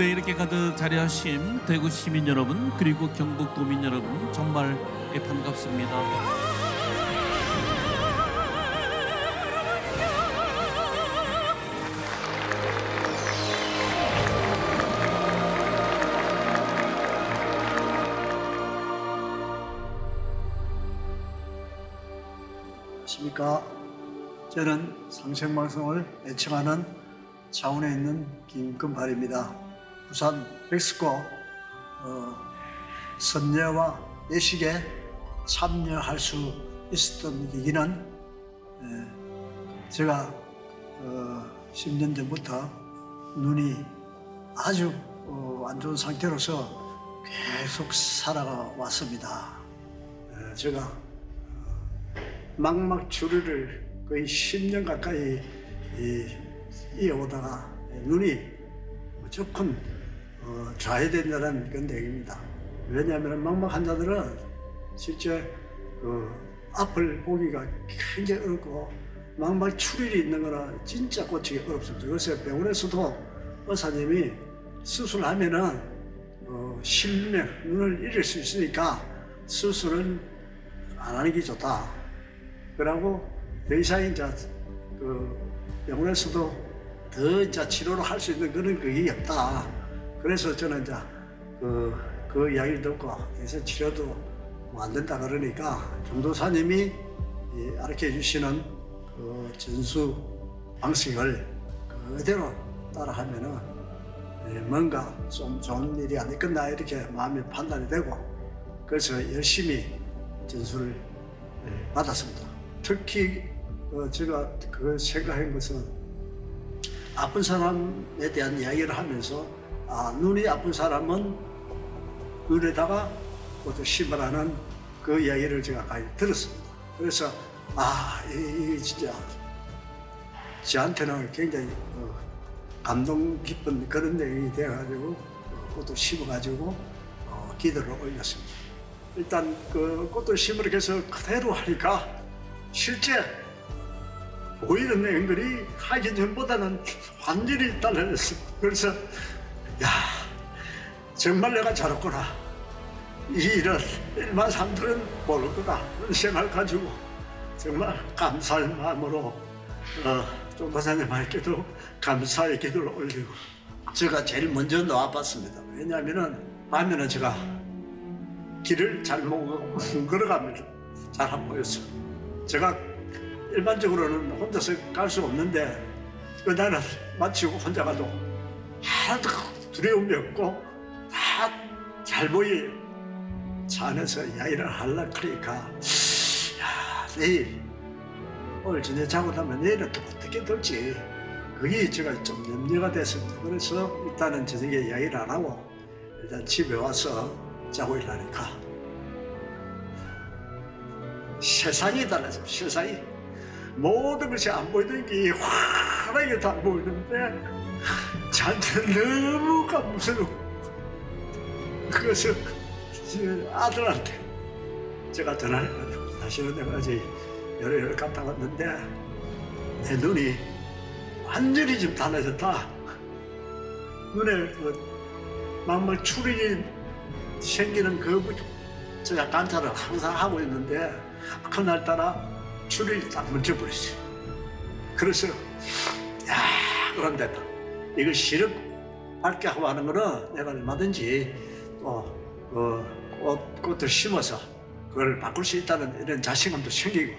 예배 이렇게 가득 자리하신 대구 시민 여러분, 그리고 경북 도민 여러분, 정말 반갑습니다. 안녕하십니까. 저는 상생방송을 애청하는 창원에 있는 김금발입니다. 부산 백스코 선례와 예식에 참여할 수 있었던 계기는 제가 10년 전부터 눈이 아주 안 좋은 상태로서 계속 살아가 왔습니다. 제가 망막추리를 거의 10년 가까이 이어오다가 눈이 무조건 좌회된다는 그런 얘기입니다. 왜냐하면 망막 환자들은 실제 앞을 보기가 굉장히 어렵고 망막 출혈이 있는 거라 진짜 고치기 어렵습니다. 그래서 병원에서도 의사님이 수술하면은 실명, 눈을 잃을 수 있으니까 수술은 안 하는 게 좋다. 그러고 더 이상 이제 병원에서도 더 이제 치료를 할 수 있는 그런 그게 없다. 그래서 저는 이제 그 이야기를 듣고 그래서 치료도 안 된다 그러니까 경도사님이 가르쳐 주시는 그 전수 방식을 그대로 따라하면은 뭔가 좀 좋은 일이 아니겠나 이렇게 마음이 판단이 되고 그래서 열심히 전수를 받았습니다. 특히 제가 그 생각한 것은 아픈 사람에 대한 이야기를 하면서 눈이 아픈 사람은 눈에다가 또 심으라는 그 이야기를 제가 많이 들었습니다. 그래서 이게 진짜 저한테는 굉장히 감동 깊은 그런 내용이 되어가지고 꽃도 심어가지고 기도를 올렸습니다. 일단 그 꽃도 심으러 해서 그대로 하니까 실제 보이는 내용들이 하기 전보다는 완전히 달라졌습니다. 그래서 정말 내가 잘했구나. 이 일은 일반 사람들은 모를 거다. 그런 생각을 가지고 정말 감사의 마음으로 종도사님께도 감사의 기도를 올리고 제가 제일 먼저 나와봤습니다. 왜냐하면 밤에는 제가 길을 잘 못 걸어갑니다. 잘 안 보였어요. 제가 일반적으로는 혼자서 갈 수 없는데 나는 마치고 혼자 가도 하나도 두려움이 없고 다 잘 보여요. 차 안에서 이야기를 하려고 그러니까 내일 오늘 저녁 자고 나면 내일은 또 어떻게 될지 그게 제가 좀 염려가 됐습니다. 그래서 일단은 저녁에 이야기를 안 하고 일단 집에 와서 자고 일하니까 세상이 달라졌어요. 세상이 모든 것이 안 보이던 게 환하게 다 보이는데 저한테는 너무 감사스럽고 그것을 아들한테 제가 전화를 해가지고 사실은 내가 아직 여러 갔다 왔는데 내 눈이 완전히 좀 달라졌다. 눈에 막막 출혈이 생기는 제가 관찰을 항상 하고 있는데 그날따라 출혈이 딱 멈춰버렸어요. 그래서 그런데 이거 시력 밝게 하고 하는 거는 내가 얼마든지 꽃을 심어서 그걸 바꿀 수 있다는 이런 자신감도 생기고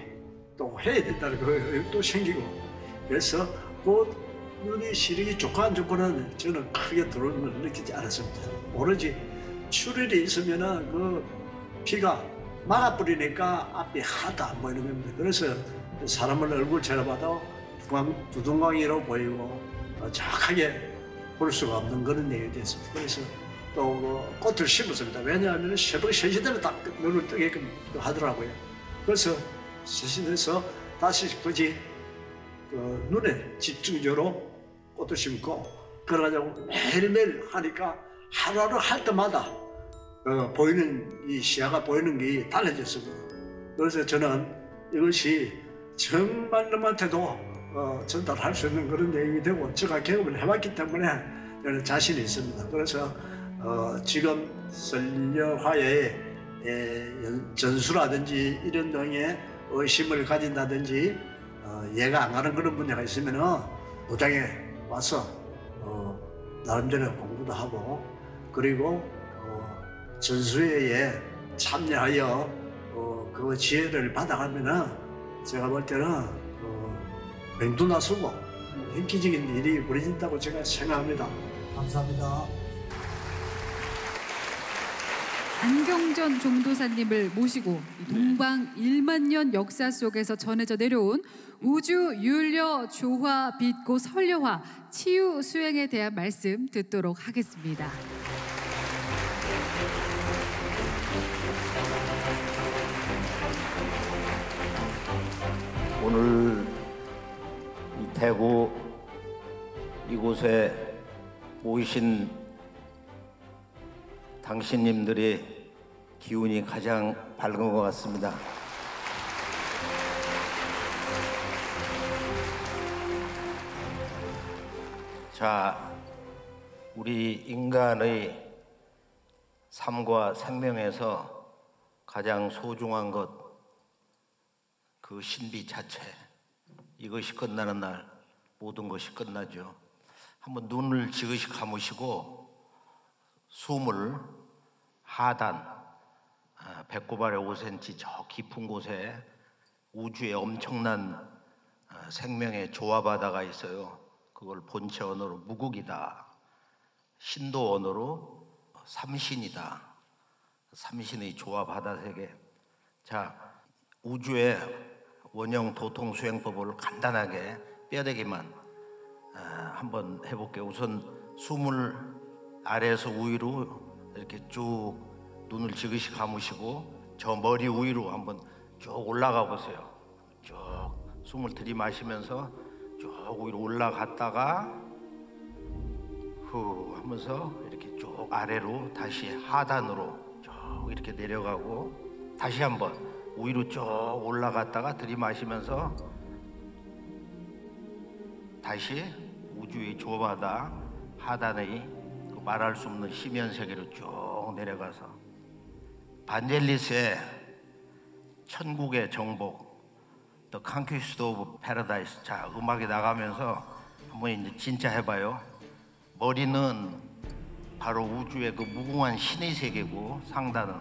또 해야 된다는 그것도 생기고 그래서 꽃 눈이 시력이 좋고 안 좋고는 저는 크게 들어오는 걸 느끼지 않았습니다. 오로지 출혈이 있으면은 그 피가 막아버리니까 앞이 하나도 안 보이는 겁니다. 그래서 사람을 얼굴 쳐다봐도 두둥강이로 보이고 정확하게 볼 수가 없는 그런 내용이 됐습니다. 그래서 또 꽃을 심었습니다. 왜냐하면 새벽 3시 되면 딱 눈을 뜨게끔 하더라고요. 그래서 3시 돼서 다시 굳이 눈에 집중적으로 꽃도 심고 그래가지고 매일매일 하니까 하루하루 할 때마다 보이는 이 시야가 보이는 게 달라졌습니다. 그래서 저는 이것이 정말 남한테도 전달할 수 있는 그런 내용이 되고 제가 경험을 해봤기 때문에 이런 자신이 있습니다. 그래서 지금 선려화에 전수라든지 이런 등의 의심을 가진다든지 이해가 안 가는 그런 문제가 있으면은 도장에 와서 나름대로 공부도 하고 그리고 전수회에 참여하여 그 지혜를 받아가면은 제가 볼 때는 맹두나서고 획기적인 일이 벌어진다고 제가 생각합니다. 감사합니다. 안경전 종도사님을 모시고 동방 1만 년 역사 속에서 전해져 내려온 우주 율려 조화 빛고 설려화 치유 수행에 대한 말씀 듣도록 하겠습니다. 오늘 이 대구 이곳에 모이신 당신님들의 기운이 가장 밝은 것 같습니다. 자, 우리 인간의 삶과 생명에서 가장 소중한 것, 그 신비 자체, 이것이 끝나는 날 모든 것이 끝나죠. 한번 눈을 지그시 감으시고 숨을 하단 배꼽 아래 5cm 저 깊은 곳에 우주에 엄청난 생명의 조화바다가 있어요. 그걸 본체 언어로 무국이다, 신도 언어로 삼신이다. 삼신의 조화바다 세계. 자, 우주의 원형 도통 수행법을 간단하게 뼈대기만 한번 해볼게요. 우선 숨을 아래에서 위로 이렇게 쭉 눈을 지그시 감으시고 저 머리 위로 한번 쭉 올라가 보세요. 쭉 숨을 들이마시면서 쭉 위로 올라갔다가 후 하면서 이렇게 쭉 아래로 다시 하단으로 쭉 이렇게 내려가고 다시 한번 위로 쭉 올라갔다가 들이마시면서 다시 우주의 조바다 하단의 그 말할 수 없는 심연 세계로 쭉 내려가서 반젤리스의 천국의 정복 The Conquest of Paradise. 자, 음악이 나가면서 한번 이제 진짜 해봐요. 머리는 바로 우주의 그 무궁한 신의 세계고 상단은,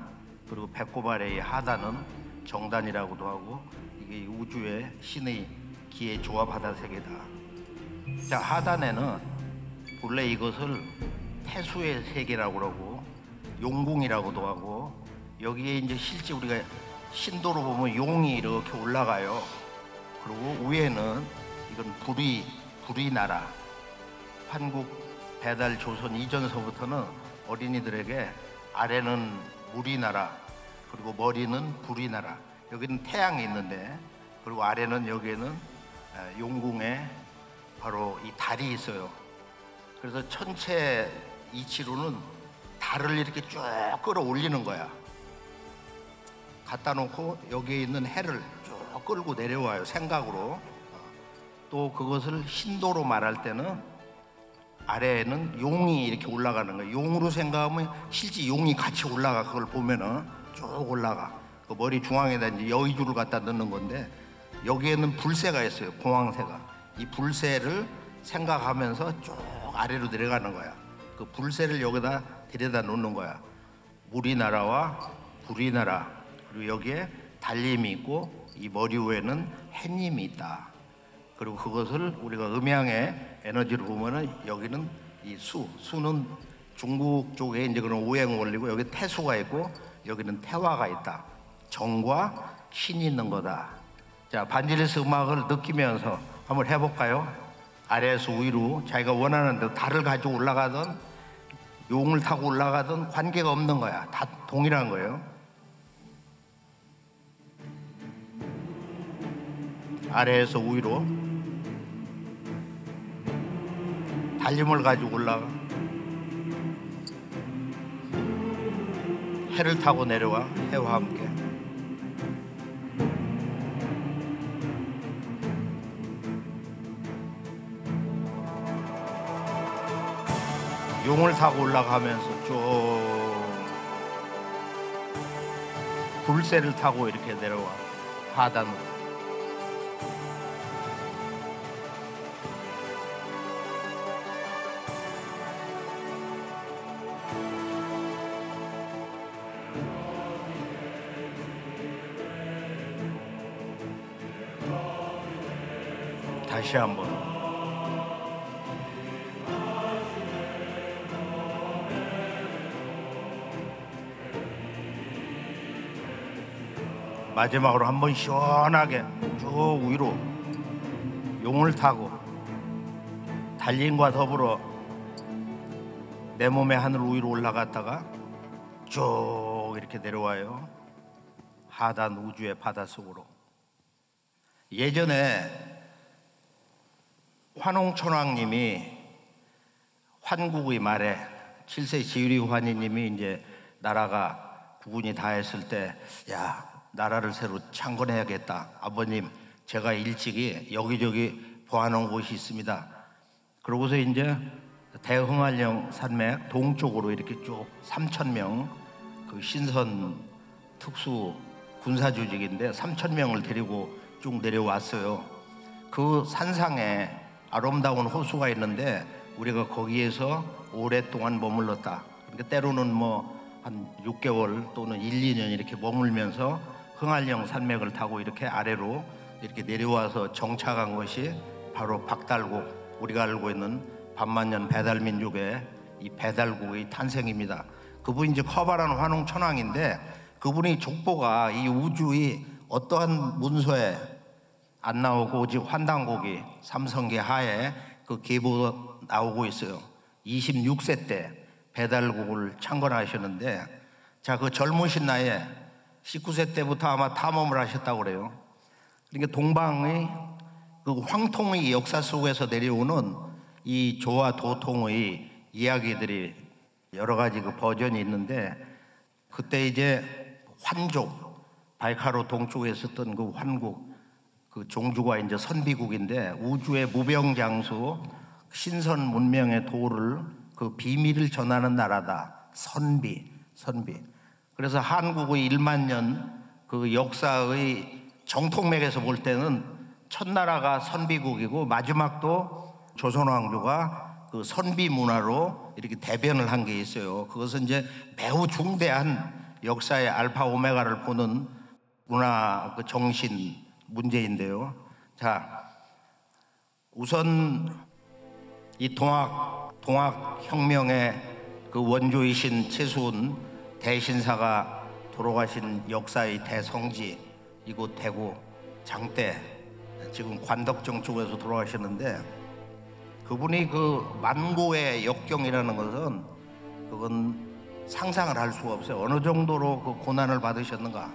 그리고 배꼽 아래의 하단은 정단이라고도 하고 이게 우주의 신의 기의 조합하다 세계다. 자, 하단에는 본래 이것을 태수의 세계라고 그러고 용궁이라고도 하고 여기에 이제 실제 우리가 신도로 보면 용이 이렇게 올라가요. 그리고 위에는 이건 불이 나라. 한국 배달 조선 이전서부터는 어린이들에게 아래는 물이 나라, 그리고 머리는 불이 나라. 여기는 태양이 있는데, 그리고 아래는 여기에는 용궁에 바로 이 달이 있어요. 그래서 천체 이치로는 달을 이렇게 쭉 끌어올리는 거야. 갖다 놓고 여기에 있는 해를 쭉 끌고 내려와요, 생각으로. 또 그것을 신도로 말할 때는 아래에는 용이 이렇게 올라가는 거예요. 용으로 생각하면 실제 용이 같이 올라가. 그걸 보면은 쭉 올라가. 그 머리 중앙에다 이제 여의주를 갖다 넣는 건데 여기에는 불새가 있어요, 공황새가. 이 불새를 생각하면서 쭉 아래로 내려가는 거야. 그 불새를 여기다 데려다 놓는 거야. 물이 나라와 불이 나라. 그리고 여기에 달님이 있고 이 머리 위에는 해님이 있다. 그리고 그것을 우리가 음양의 에너지로 보면은 여기는 이 수는 중국 쪽에 이제 그런 오행 원리고 여기 태수가 있고 여기는 태화가 있다. 정과 신이 있는 거다. 자, 반젤리스 음악을 느끼면서 한번 해볼까요? 아래에서 위로 자기가 원하는 대로 달을 가지고 올라가든 용을 타고 올라가든 관계가 없는 거야. 다 동일한 거예요. 아래에서 위로 달림을 가지고 올라가. 해를 타고 내려와. 해와 함께. 용을 타고 올라가면서 쭉 불새를 타고 이렇게 내려와 하단으로. 다시 한번. 마지막으로 한번 시원하게 쭉 위로 용을 타고 달림과 더불어 내 몸의 하늘 위로 올라갔다가 쭉 이렇게 내려와요. 하단 우주의 바닷속으로. 예전에 환홍천왕님이 환국의 말에 7세 지유리 환희님이 이제 나라가 국운이 다 했을 때, 야, 나라를 새로 창건해야겠다. 아버님, 제가 일찍이 여기저기 보아놓은 곳이 있습니다. 그러고서 이제 대흥안령 산맥 동쪽으로 이렇게 쭉 3,000명 그 신선 특수 군사 조직인데 3,000명을 데리고 쭉 내려왔어요. 그 산상에 아름다운 호수가 있는데 우리가 거기에서 오랫동안 머물렀다. 그러니까 때로는 뭐 한 6개월 또는 1, 2년 이렇게 머물면서 흥안령 산맥을 타고 이렇게 아래로 이렇게 내려와서 정착한 것이 바로 박달국, 우리가 알고 있는 반만년 배달민족의 이 배달국의 탄생입니다. 그분이 이제 커바란 환웅천왕인데 그분의 족보가 이 우주의 어떠한 문서에 안 나오고 오직 환단곡이 삼성계 하에 그 계보 나오고 있어요. 26세 때 배달국을 창건하셨는데, 자, 그 젊으신 나이에 19세 때부터 아마 탐험을 하셨다고 그래요. 그러니까 동방의 그 황통의 역사 속에서 내려오는 이 조와 도통의 이야기들이 여러 가지 그 버전이 있는데, 그때 이제 환족, 바이카로 동쪽에 있었던 그 환국, 그 종주가 이제 선비국인데 우주의 무병장수 신선 문명의 도를 그 비밀을 전하는 나라다. 선비. 그래서 한국의 1만 년 그 역사의 정통맥에서 볼 때는 첫나라가 선비국이고 마지막도 조선왕조가 그 선비 문화로 이렇게 대변을 한 게 있어요. 그것은 이제 매우 중대한 역사의 알파 오메가를 보는 문화 그 정신 문제인데요. 자, 우선 이 동학혁명의 그 원조이신 최수훈 대신사가 돌아가신 역사의 대성지 이곳 대구 장대, 지금 관덕정 쪽에서 돌아가셨는데, 그분이 그 만고의 역경이라는 것은 그건 상상을 할 수가 없어요. 어느 정도로 그 고난을 받으셨는가.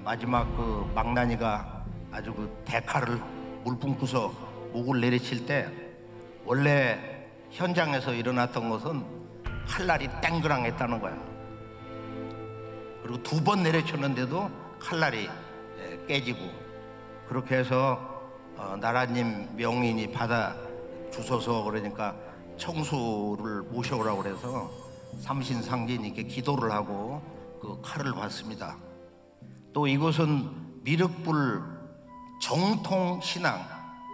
마지막 그 망나니가 아주 그 대칼을 물품고서 목을 내리칠 때 원래 현장에서 일어났던 것은 칼날이 땡그랑했다는 거야. 그리고 2번 내려쳤는데도 칼날이 깨지고, 그렇게 해서 나라님 명인이 받아 주소서 그러니까 청수를 모셔오라고 그래서 삼신상진이께 기도를 하고 그 칼을 받습니다. 또 이곳은 미륵불 정통신앙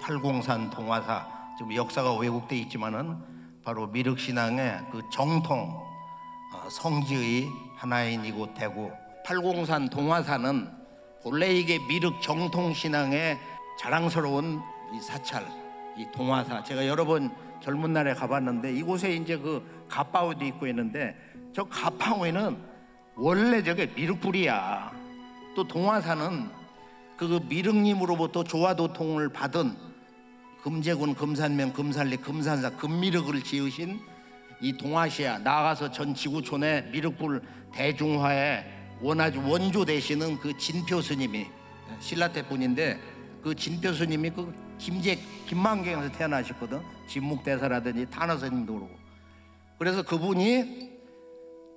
팔공산 동화사, 지금 역사가 왜곡되어 있지만은 바로 미륵신앙의 그 정통 성지의 하나인 이곳 대구 팔공산 동화사는 본래 이게 미륵 정통신앙의 자랑스러운 이 사찰, 이 동화사, 제가 여러 번 젊은 날에 가봤는데 이곳에 이제 그 가파오도 있고 있는데, 저 가파오에는 원래 저게 미륵불이야. 또 동화사는 그 미륵님으로부터 조화도통을 받은 금제군, 금산면, 금산리, 금산사, 금미륵을 지으신 이 동아시아, 나아가서 전 지구촌의 미륵불 대중화의 원조 되시는 그 진표 스님이 신라때 분인데, 그 진표 스님이 그 김만경에서 태어나셨거든. 진묵대사라든지 탄어스님도 그러고. 그래서 그분이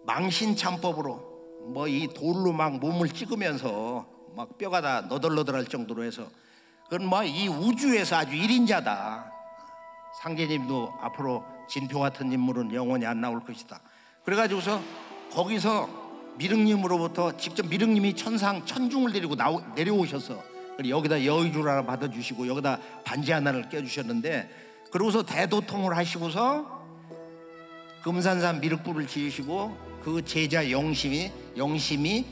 망신참법으로 뭐 이 돌로 막 몸을 찍으면서 막 뼈가 다 너덜너덜할 정도로 해서, 그건 뭐 이 우주에서 아주 1인자다. 상제님도 앞으로 진표 같은 인물은 영원히 안 나올 것이다. 그래가지고서 거기서 미륵님으로부터 직접 미륵님이 천중을 데리고 내려오셔서 여기다 여의주를 하나 받아주시고 여기다 반지 하나를 껴주셨는데, 그러고서 대도통을 하시고서 금산산 미륵불을 지으시고 그 제자 영심이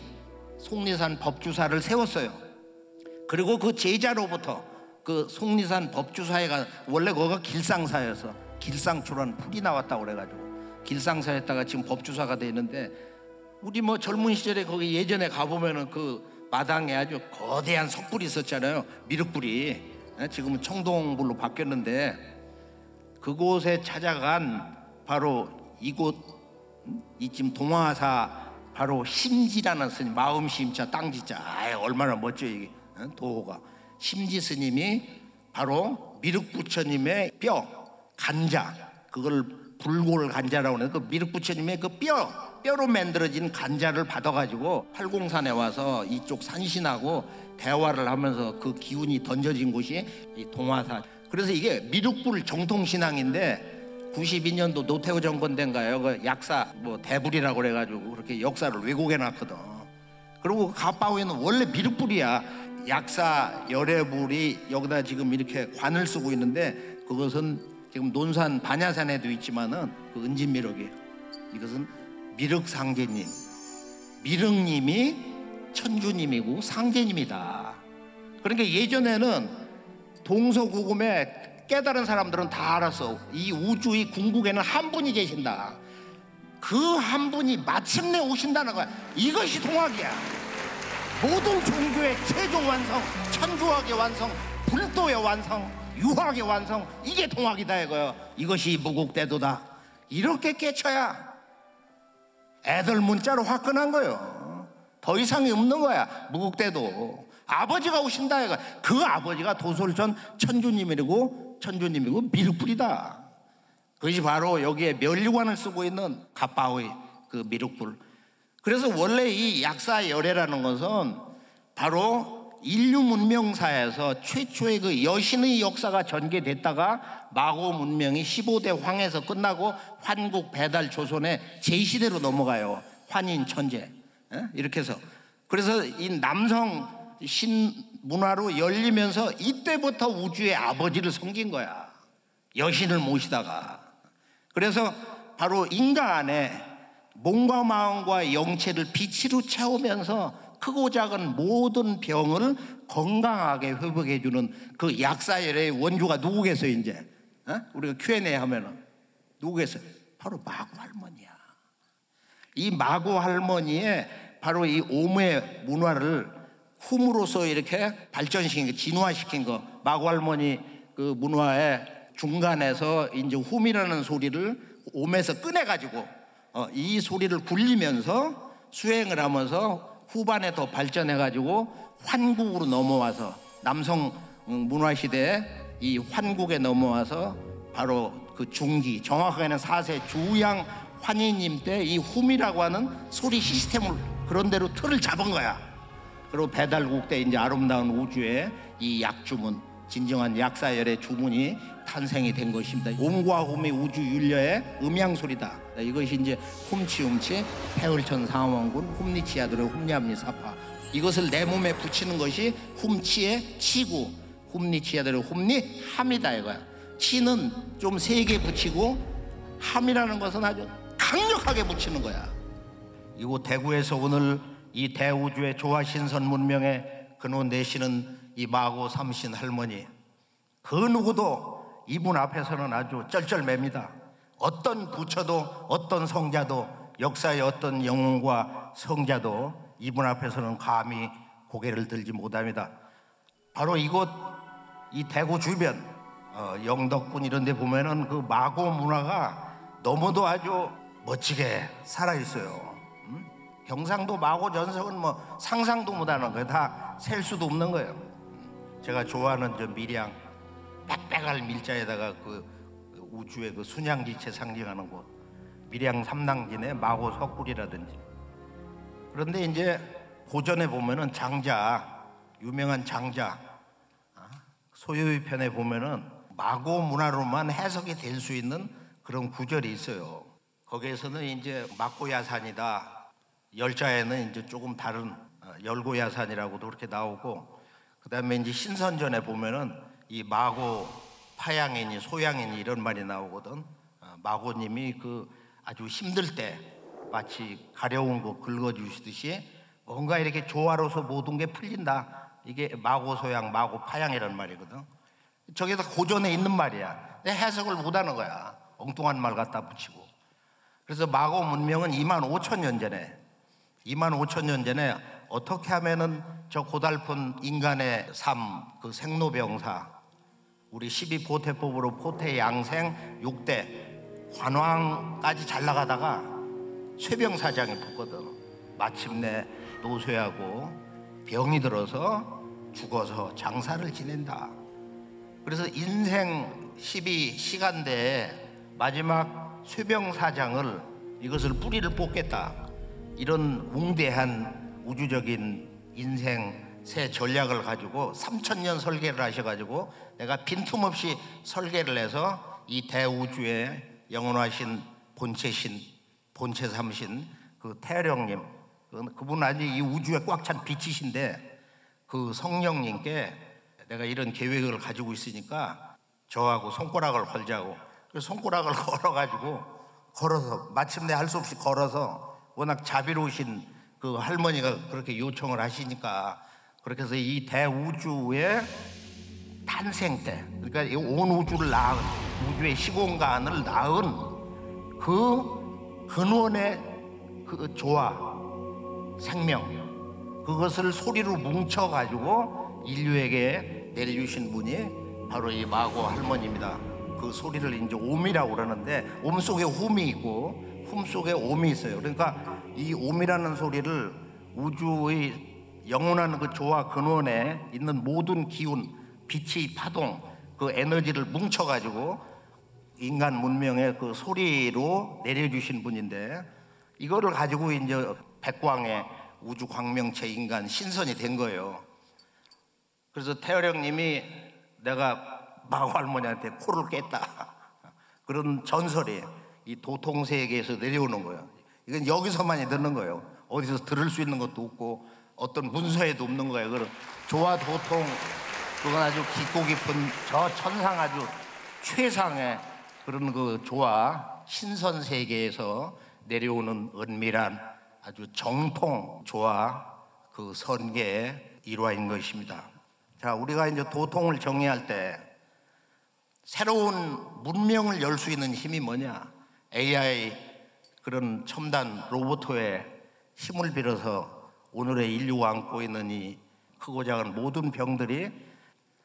속리산 법주사를 세웠어요. 그리고 그 제자로부터 그 속리산 법주사에 가, 원래 거기가 길상사여서 길상초라는 풀이 나왔다고 그래가지고 길상사였다가 지금 법주사가 돼 있는데, 우리 뭐 젊은 시절에 거기 예전에 가보면은 그 마당에 아주 거대한 석불이 있었잖아요. 미륵불이. 지금은 청동불로 바뀌었는데, 그곳에 찾아간 바로 이곳, 이쯤 동화사 바로 심지라는 스님, 마음심자 땅지자, 얼마나 멋져 이게 도호가. 심지 스님이 바로 미륵부처님의 뼈 간자, 그걸 불골 간자라고 하는데, 그 미륵부처님의 그 뼈로 만들어진 간자를 받아가지고 팔공산에 와서 이쪽 산신하고 대화를 하면서 그 기운이 던져진 곳이 이 동화사. 그래서 이게 미륵불 정통신앙인데 92년도 노태우 정권 때인가요? 그 약사 뭐 대불이라고 그래가지고 그렇게 역사를 왜곡해놨거든. 그리고 가빠오에는 원래 미륵불이야. 약사 열애불이 여기다 지금 이렇게 관을 쓰고 있는데, 그것은 지금 논산 반야산에도 있지만은 그 은진미륵이에요. 이것은 미륵상제님, 미륵님이 천주님이고 상제님이다. 그러니까 예전에는 동서고금에 깨달은 사람들은 다 알았어. 이 우주의 궁극에는 한 분이 계신다. 그 한 분이 마침내 오신다는 거야. 이것이 동학이야. 모든 종교의 최종 완성, 천주학의 완성, 불도의 완성, 유학의 완성, 이게 동학이다 이거요. 이것이 무국대도다. 이렇게 깨쳐야 애들 문자로 화끈한 거예요. 더 이상이 없는 거야. 무국대도 아버지가 오신다 이거. 그 아버지가 도솔천 천주님이고 미륵불이다. 그것이 바로 여기에 면류관을 쓰고 있는 가빠의 그 미륵불. 그래서 원래 이 약사열애라는 것은 바로 인류 문명사에서 최초의 그 여신의 역사가 전개됐다가 마고 문명이 15대 황에서 끝나고 환국 배달 조선의 제2시대로 넘어가요. 환인 천재. 이렇게 해서. 그래서 이 남성 신문화로 열리면서 이때부터 우주의 아버지를 섬긴 거야. 여신을 모시다가. 그래서 바로 인간 안에 몸과 마음과 영체를 빛으로 채우면서 크고 작은 모든 병을 건강하게 회복해주는 그 약사열의 원조가 누구겠어요 이제? 우리가 Q&A 하면은 누구겠어요? 바로 마구 할머니야. 이 마구 할머니의 바로 이 오무의 문화를 훔으로써 이렇게 발전시킨 거, 진화시킨 거. 마구 할머니 그 문화의 중간에서 이제 훔이라는 소리를 옴에서 꺼내가지고 이 소리를 굴리면서 수행을 하면서 후반에 더 발전해가지고 환국으로 넘어와서 남성 문화 시대에 이 환국에 넘어와서 바로 그 중기, 정확하게는 4세 주양 환희님 때 이 훔이라고 하는 소리 시스템을 그런 대로 틀을 잡은 거야. 그리고 배달국 때 이제 아름다운 우주에 이 약주문, 진정한 약사열의 주문이 탄생이 된 것입니다. 옴과 훔이 우주 윤려의 음양소리다. 이것이 이제 훔치 태을천 상원군 훔리치야들의 훔리함리 사파. 이것을 내 몸에 붙이는 것이 훔치의 치고 훔리치야들의 훔리함이다 이거야. 치는 좀 세게 붙이고 함이라는 것은 아주 강력하게 붙이는 거야. 이곳 대구에서 오늘 이 대우주의 조화신선 문명의 근원 되시는 이 마고 삼신 할머니, 그 누구도 이분 앞에서는 아주 쩔쩔맵니다. 어떤 부처도 어떤 성자도 역사의 어떤 영웅과 성자도 이분 앞에서는 감히 고개를 들지 못합니다. 바로 이곳 이 대구 주변 영덕군 이런 데 보면은 그 마고 문화가 너무도 아주 멋지게 살아있어요. 경상도 마고 전석은 뭐 상상도 못하는 거예요. 다 셀 수도 없는 거예요. 제가 좋아하는 저 밀양 빽빽할 밀자에다가 그 우주의 그 순양지체 상징하는 곳 밀양 삼당진의 마고 석굴이라든지. 그런데 이제 고전에 보면은 장자, 유명한 장자 소요의 편에 보면은 마고 문화로만 해석이 될 수 있는 그런 구절이 있어요. 거기에서는 이제 막고야산이다. 열자에는 이제 조금 다른 열고야산이라고도 그렇게 나오고, 그다음에 이제 신선전에 보면은 이 마고 파양이니 소양이니 이런 말이 나오거든. 마고님이 그 아주 힘들 때 마치 가려운 거 긁어주시듯이 뭔가 이렇게 조화로서 모든 게 풀린다. 이게 마고 소양, 마고 파양이라는 말이거든. 저게 다 고전에 있는 말이야. 내 해석을 못하는 거야. 엉뚱한 말 갖다 붙이고. 그래서 마고 문명은 25,000년 전에 25,000년 전에 어떻게 하면은 저 고달픈 인간의 삶, 그 생로병사, 우리 12보태법으로 포태 양생 6대 관왕까지 잘 나가다가 쇠병사장이 붙거든. 마침내 노쇠하고 병이 들어서 죽어서 장사를 지낸다. 그래서 인생 12시간대에 마지막 쇠병사장을 이것을 뿌리를 뽑겠다. 이런 웅대한 우주적인 인생 새 전략을 가지고 3,000년 설계를 하셔가지고 내가 빈틈없이 설계를 해서 이 대우주의 영원하신 본체신, 본체 삼신 그 태령님, 그분 아주 이 우주에 꽉 찬 빛이신데 그 성령님께 내가 이런 계획을 가지고 있으니까 저하고 손가락을 걸자고. 그래서 손가락을 걸어서 마침내 할 수 없이 걸어서, 워낙 자비로우신 그 할머니가 그렇게 요청을 하시니까 그렇게 해서 이 대우주의 탄생 때, 그러니까 이 온 우주를 낳은, 우주의 시공간을 낳은 그 근원의 그 조화, 생명, 그것을 소리로 뭉쳐가지고 인류에게 내려주신 분이 바로 이 마고 할머니입니다. 그 소리를 이제 옴이라고 그러는데, 옴 속에 훔이 있고 훔 속에 옴이 있어요. 그러니까 이 옴이라는 소리를 우주의 영원한 그 조화 근원에 있는 모든 기운, 빛의 파동, 그 에너지를 뭉쳐가지고 인간 문명의 그 소리로 내려주신 분인데, 이거를 가지고 이제 백광의 우주 광명체 인간 신선이 된 거예요. 그래서 태어령님이 내가 마고 할머니한테 코를 깼다. 그런 전설이 이 도통세계에서 내려오는 거예요. 이건 여기서만이 듣는 거예요. 어디서 들을 수 있는 것도 없고 어떤 문서에도 없는 거예요. 그런 조화 도통, 그건 아주 깊고 깊은 저 천상 아주 최상의 그런 그 조화 신선 세계에서 내려오는 은밀한 아주 정통 조화 그 선계의 일화인 것입니다. 자, 우리가 이제 도통을 정의할 때 새로운 문명을 열 수 있는 힘이 뭐냐? AI 그런 첨단 로봇의 힘을 빌어서 오늘의 인류가 안고 있는 이 크고 작은 모든 병들이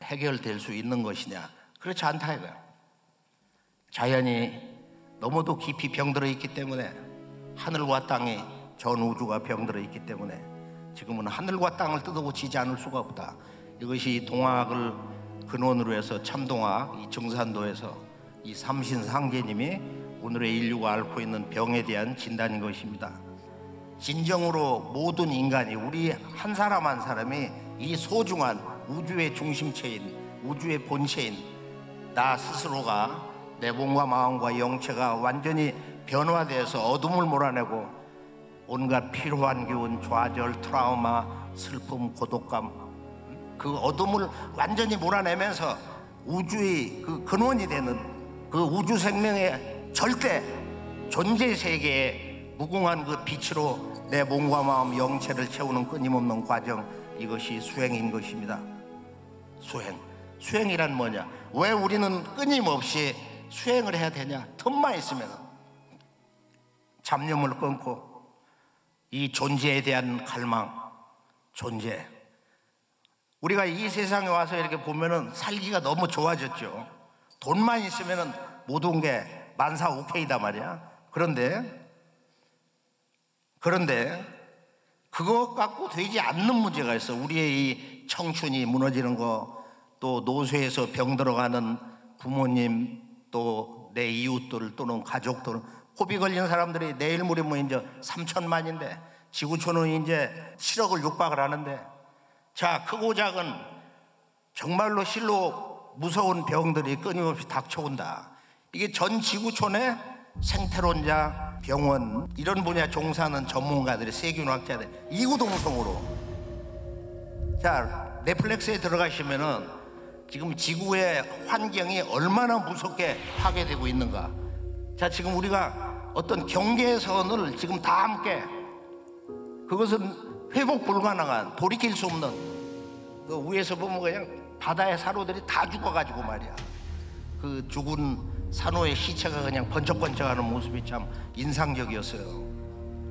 해결될 수 있는 것이냐? 그렇지 않다 이거야. 자연이 너무도 깊이 병들어 있기 때문에, 하늘과 땅이 전 우주가 병들어 있기 때문에 지금은 하늘과 땅을 뜯어고치지 않을 수가 없다. 이것이 동학을 근원으로 해서 참동학 이 증산도에서 이 삼신상제님이 오늘의 인류가 앓고 있는 병에 대한 진단인 것입니다. 진정으로 모든 인간이, 우리 한 사람 한 사람이 이 소중한 우주의 중심체인, 우주의 본체인 나 스스로가 내 몸과 마음과 영체가 완전히 변화되어서 어둠을 몰아내고 온갖 필요한 기운, 좌절, 트라우마, 슬픔, 고독감, 그 어둠을 완전히 몰아내면서 우주의 그 근원이 되는 그 우주 생명의 절대 존재 세계에 무궁한 그 빛으로 내 몸과 마음, 영체를 채우는 끊임없는 과정, 이것이 수행인 것입니다. 수행이란 뭐냐? 왜 우리는 끊임없이 수행을 해야 되냐? 틈만 있으면 잡념을 끊고 이 존재에 대한 갈망, 존재. 우리가 이 세상에 와서 이렇게 보면은 살기가 너무 좋아졌죠. 돈만 있으면은 모든 게 만사 오케이다 말이야. 그런데 그거 갖고 되지 않는 문제가 있어. 우리의 이 청춘이 무너지는 거, 또 노쇠에서 병 들어가는 부모님, 또 내 이웃들 또는 가족들, 코비 걸린 사람들이 내일 모레면 이제 3천만인데 지구촌은 이제 7억을 육박을 하는데, 자, 크고 작은 정말로 실로 무서운 병들이 끊임없이 닥쳐온다. 이게 전 지구촌에 생태론자, 병원 이런 분야 종사하는 전문가들이 세균학자들 이구동성으로. 자, 넷플릭스에 들어가시면은 지금 지구의 환경이 얼마나 무섭게 파괴되고 있는가. 자, 지금 우리가 어떤 경계선을 지금 다 함께, 그것은 회복 불가능한, 돌이킬 수 없는, 그 위에서 보면 그냥 바다의 산호들이 다 죽어가지고 말이야. 그 죽은 산호의 시체가 그냥 번쩍번쩍하는 모습이 참 인상적이었어요.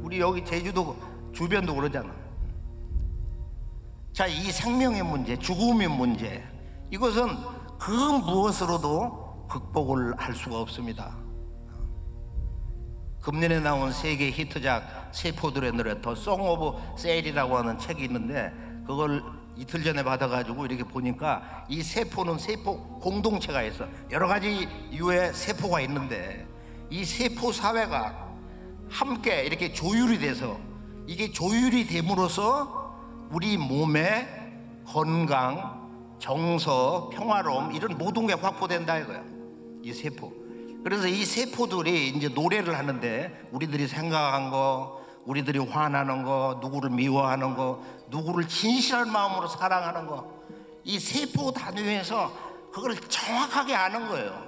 우리 여기 제주도 주변도 그러잖아. 자, 이 생명의 문제, 죽음의 문제, 이것은 그 무엇으로도 극복을 할 수가 없습니다. 금년에 나온 세계 히트작 세포들의 노래 더 송 오브 셀이라고 하는 책이 있는데, 그걸 이틀 전에 받아가지고 이렇게 보니까 이 세포는 세포 공동체가 있어. 여러 가지 유의 세포가 있는데 이 세포 사회가 함께 이렇게 조율이 돼서, 이게 조율이 됨으로써 우리 몸의 건강, 정서, 평화로움 이런 모든 게 확보된다 이거야, 이 세포. 그래서 이 세포들이 이제 노래를 하는데, 우리들이 생각한 거, 우리들이 화나는 거, 누구를 미워하는 거, 누구를 진실한 마음으로 사랑하는 거, 이 세포 단위에서 그걸 정확하게 아는 거예요.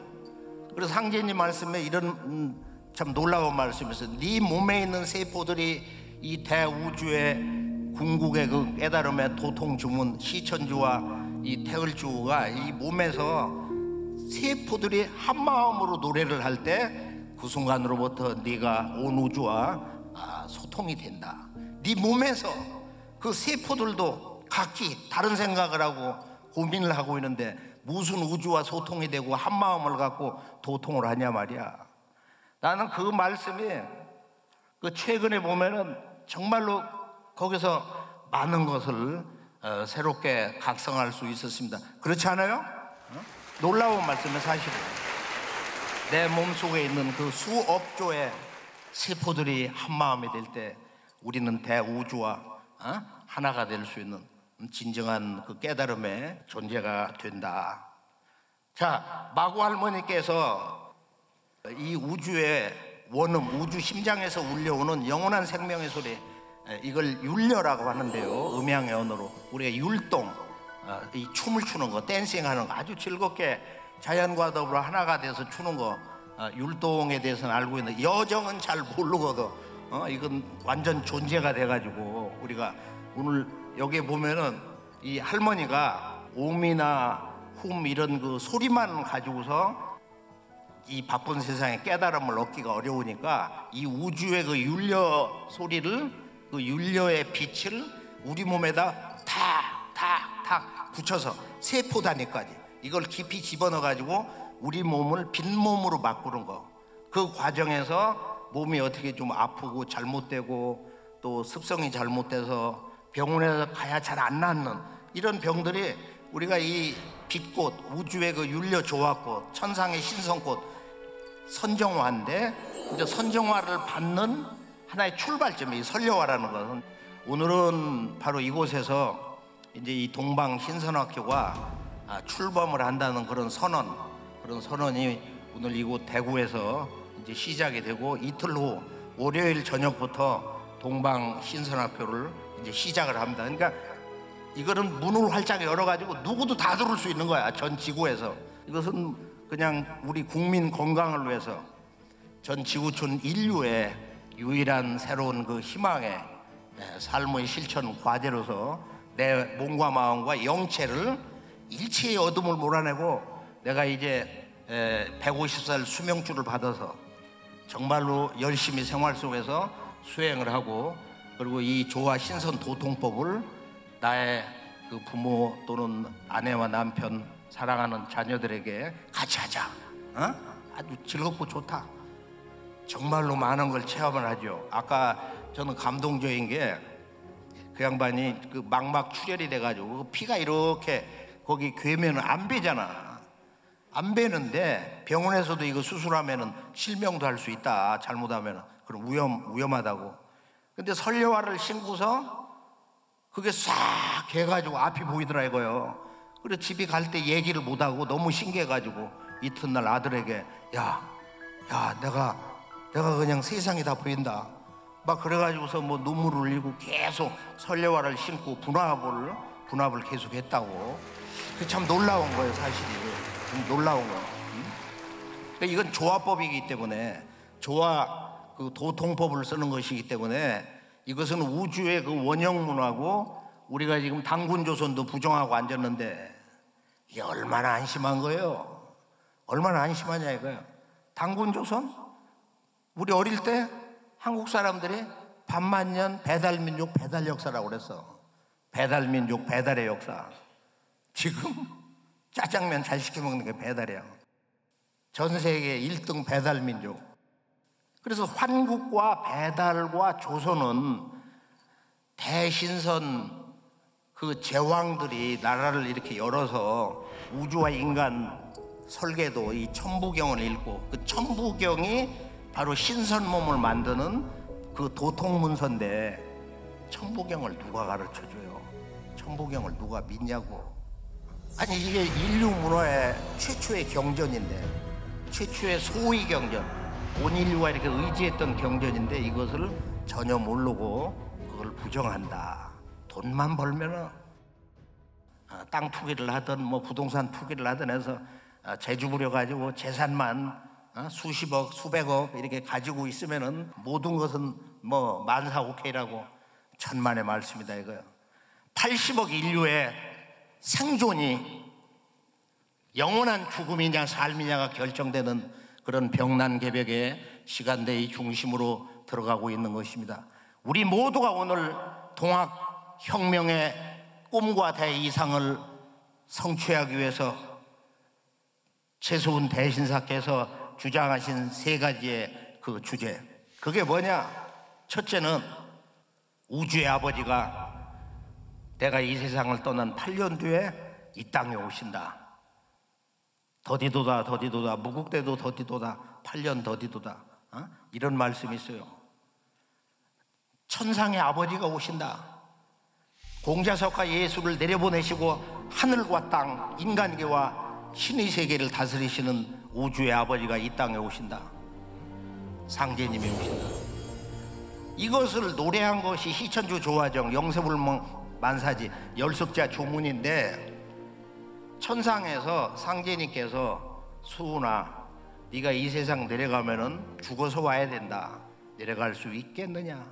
그래서 상제님 말씀에 이런 참 놀라운 말씀이었어요. 네 몸에 있는 세포들이 이 대우주의 궁극의 그 깨달음의 도통 주문 시천주와 이 태을주가 이 몸에서 세포들이 한 마음으로 노래를 할 때 그 순간으로부터 네가 온 우주와 소통이 된다. 네 몸에서 그 세포들도 각기 다른 생각을 하고 고민을 하고 있는데 무슨 우주와 소통이 되고 한 마음을 갖고 도통을 하냐 말이야. 나는 그 말씀이 그 최근에 보면은 정말로 거기서 많은 것을 새롭게 각성할 수 있었습니다. 그렇지 않아요? 놀라운 말씀은 사실은 내 몸속에 있는 그 수억 조의 세포들이 한 마음이 될 때 우리는 대우주와 하나가 될 수 있는 진정한 그 깨달음의 존재가 된다. 자, 마구 할머니께서 이 우주의 원음, 우주 심장에서 울려오는 영원한 생명의 소리, 이걸 율려라고 하는데요. 음양의 언어로 우리가 율동, 이 춤을 추는 거, 댄싱하는 거, 아주 즐겁게 자연과 더불어 하나가 돼서 추는 거, 율동에 대해서는 알고 있는데 여정은 잘 모르거든. 이건 완전 존재가 돼가지고 우리가 오늘 여기에 보면은 이 할머니가 옴이나 훔 이런 그 소리만 가지고서 이 바쁜 세상에 깨달음을 얻기가 어려우니까 이 우주의 그 율려 소리를, 그 율려의 빛을 우리 몸에다 탁 붙여서 세포 단위까지 이걸 깊이 집어넣어 가지고 우리 몸을 빈몸으로 바꾸는 거. 그 과정에서 몸이 어떻게 좀 아프고 잘못되고 또 습성이 잘못돼서 병원에 가야 잘 안 낫는 이런 병들이 우리가 이 빛꽃, 우주의 그 율려 조화꽃, 천상의 신성꽃 선정화인데, 이제 선정화를 받는 하나의 출발점이 설려화라는 것은, 오늘은 바로 이곳에서 이제 이 동방 신선학교가 출범을 한다는 그런 선언이 오늘 이곳 대구에서 이제 시작이 되고, 이틀 후 월요일 저녁부터 동방 신선학교를 이제 시작을 합니다. 그러니까 이거는 문을 활짝 열어가지고 누구도 다 들을 수 있는 거야, 전 지구에서. 이것은 그냥 우리 국민 건강을 위해서 전 지구촌 인류의 유일한 새로운 그 희망의 삶의 실천 과제로서 내 몸과 마음과 영체를 일체의 어둠을 몰아내고, 내가 이제 150살 수명주를 받아서 정말로 열심히 생활 속에서 수행을 하고, 그리고 이 조화 신선 도통법을 나의 그 부모 또는 아내와 남편, 사랑하는 자녀들에게 같이 하자. 아주 즐겁고 좋다. 정말로 많은 걸 체험을 하죠. 아까 저는 감동적인 게, 그 양반이 그 막막 출혈이 돼가지고 피가 이렇게 거기 괴면은 안 배잖아. 안 배는데 병원에서도 이거 수술하면은 실명도 할 수 있다, 잘못하면은. 그럼 위험하다고. 근데 설려화를 신고서 그게 싹 해가지고 앞이 보이더라 이거요. 그래서 집에 갈 때 얘기를 못하고 너무 신기해가지고 이튿날 아들에게 야 내가 그냥 세상이 다 보인다 막 그래가지고서 뭐 눈물을 흘리고 계속 설레화를 신고 분합을 계속 했다고. 참 놀라운 거예요, 사실이. 좀 놀라운 거. 그러니까 이건 조화법이기 때문에 그 도통법을 쓰는 것이기 때문에 이것은 우주의 그 원형문하고 우리가 지금 당군조선도 부정하고 앉았는데 이게 얼마나 안심한 거예요. 얼마나 안심하냐 이거예요. 당군조선? 우리 어릴 때 한국 사람들이 반만년 배달민족 배달역사라고 그랬어. 배달민족 배달의 역사. 지금 짜장면 잘 시켜먹는 게 배달이야. 전 세계 1등 배달민족. 그래서 환국과 배달과 조선은 대신선 그 제왕들이 나라를 이렇게 열어서 우주와 인간 설계도 이 천부경을 읽고 그 천부경이 바로 신선몸을 만드는 그 도통문서인데 천부경을 누가 가르쳐줘요? 천부경을 누가 믿냐고. 아니 이게 인류 문화의 최초의 경전인데, 최초의 소위 경전, 온 인류가 이렇게 의지했던 경전인데 이것을 전혀 모르고 그걸 부정한다. 돈만 벌면은 땅 투기를 하든 뭐 부동산 투기를 하든 해서 재주 부려가지고 재산만 수십억 수백억 이렇게 가지고 있으면은 모든 것은 뭐 만사오케이라고. 천만의 말씀이다 이거요. 80억 인류의 생존이 영원한 죽음이냐 삶이냐가 결정되는 그런 병난개벽의 시간대의 중심으로 들어가고 있는 것입니다. 우리 모두가 오늘 동학혁명의 꿈과 대이상을 성취하기 위해서 최소훈 대신사께서 주장하신 세 가지의 그 주제, 그게 뭐냐? 첫째는 우주의 아버지가 내가 이 세상을 떠난 8년 뒤에 이 땅에 오신다. 더디도다 더디도다 무국대도 더디도다 8년 더디도다. 이런 말씀이 있어요. 천상의 아버지가 오신다. 공자석과 예수를 내려보내시고 하늘과 땅, 인간계와 신의 세계를 다스리시는 우주의 아버지가 이 땅에 오신다. 상제님이 오신다. 이것을 노래한 것이 시천주 조화정 영세불망 만사지 열석자 조문인데, 천상에서 상제님께서 수훈아 네가 이 세상 내려가면은 죽어서 와야 된다. 내려갈 수 있겠느냐?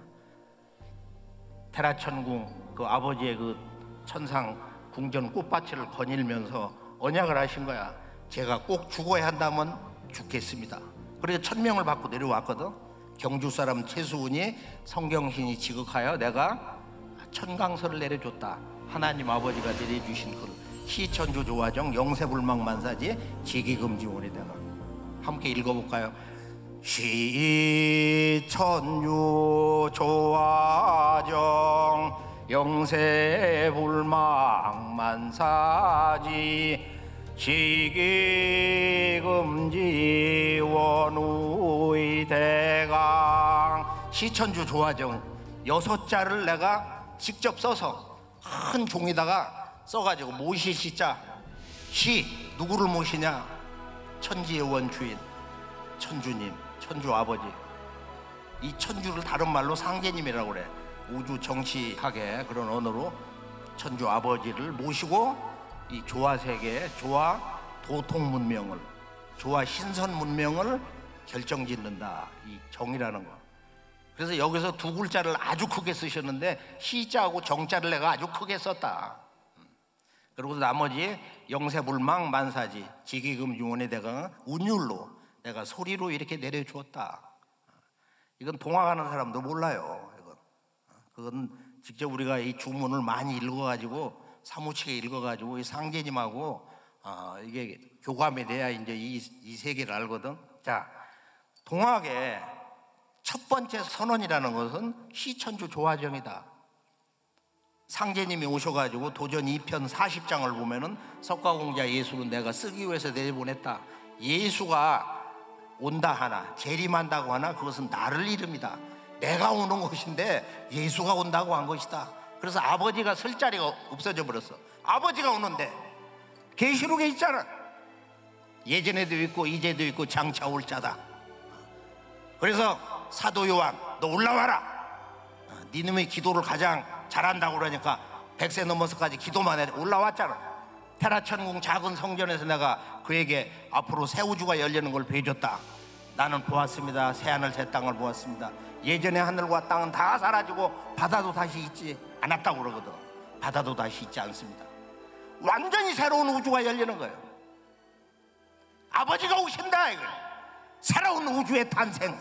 테라천궁 그 아버지의 그 천상 궁전 꽃밭을 거닐면서 언약을 하신 거야. 제가 꼭 죽어야 한다면 죽겠습니다. 그래서 천명을 받고 내려왔거든. 경주 사람 최수훈이 성경신이 지극하여 내가 천강설을 내려줬다. 하나님 아버지가 내려주신 그 시천주 조화정 영세불망 만사지 지기금지원이 되나. 함께 읽어볼까요? 시천주 조화정 영세불망 만사지 지기금지 원우의 대강. 시천주 조화정 6자를 내가 직접 써서 큰 종이다가 써가지고 모시 시자. 시 누구를 모시냐? 천지의 원주인 천주님, 천주 아버지. 이 천주를 다른 말로 상제님이라고 그래. 우주 정치학의 그런 언어로 천주 아버지를 모시고 이 조화세계, 조화 도통 문명을, 조화 신선 문명을 결정짓는다. 이 정이라는 거. 그래서 여기서 두 글자를 아주 크게 쓰셨는데 시자하고 정자를 내가 아주 크게 썼다. 그리고 나머지 영세불망 만사지 지기금중원에 내가 운율로 내가 소리로 이렇게 내려주었다. 이건 동화가는 사람도 몰라요. 그건 직접 우리가 이 주문을 많이 읽어가지고 사무치게 읽어가지고 이 상제님하고 이게 교감이 돼야 이제 이 세계를 알거든. 자, 동학의 첫 번째 선언이라는 것은 시천주 조화정이다. 상제님이 오셔가지고 도전 2편 40장을 보면은 석가공자 예수는 내가 쓰기 위해서 내보냈다. 예수가 온다 하나 재림한다고 하나 그것은 나를 이름이다. 내가 오는 것인데 예수가 온다고 한 것이다. 그래서 아버지가 설 자리가 없어져 버렸어. 아버지가 오는데 계시록에 있잖아. 예전에도 있고 이제도 있고 장차 올 자다. 그래서 사도 요한, 너 올라와라. 네 놈의 기도를 가장 잘한다고 그러니까 100세 넘어서까지 기도만 해. 올라왔잖아. 테라천궁 작은 성전에서 내가 그에게 앞으로 새 우주가 열리는 걸 보여줬다. 나는 보았습니다. 새하늘 새 땅을 보았습니다. 예전에 하늘과 땅은 다 사라지고 바다도 다시 있지 않았다고 그러거든. 바다도 다시 있지 않습니다. 완전히 새로운 우주가 열리는 거예요. 아버지가 오신다 이거예요. 새로운 우주의 탄생,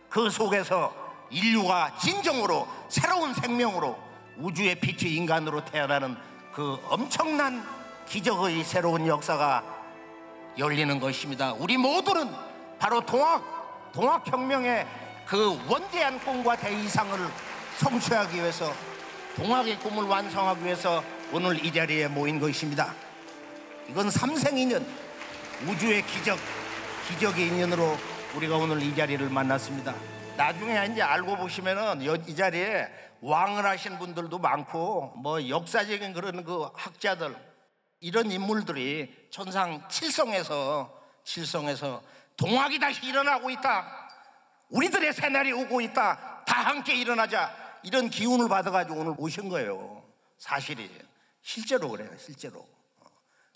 그 속에서 인류가 진정으로 새로운 생명으로 우주의 빛의 인간으로 태어나는 그 엄청난 기적의 새로운 역사가 열리는 것입니다. 우리 모두는 바로 동학혁명의 그 원대한 꿈과 대이상을 성취하기 위해서, 동학의 꿈을 완성하기 위해서 오늘 이 자리에 모인 것입니다. 이건 삼생인연, 우주의 기적의 인연으로 우리가 오늘 이 자리를 만났습니다. 나중에 이제 알고 보시면은 이 자리에 왕을 하신 분들도 많고 뭐 역사적인 그런 그 학자들, 이런 인물들이 천상 칠성에서 동학이 다시 일어나고 있다, 우리들의 새날이 오고 있다, 다 함께 일어나자, 이런 기운을 받아가지고 오늘 오신 거예요. 사실이 실제로 그래요. 실제로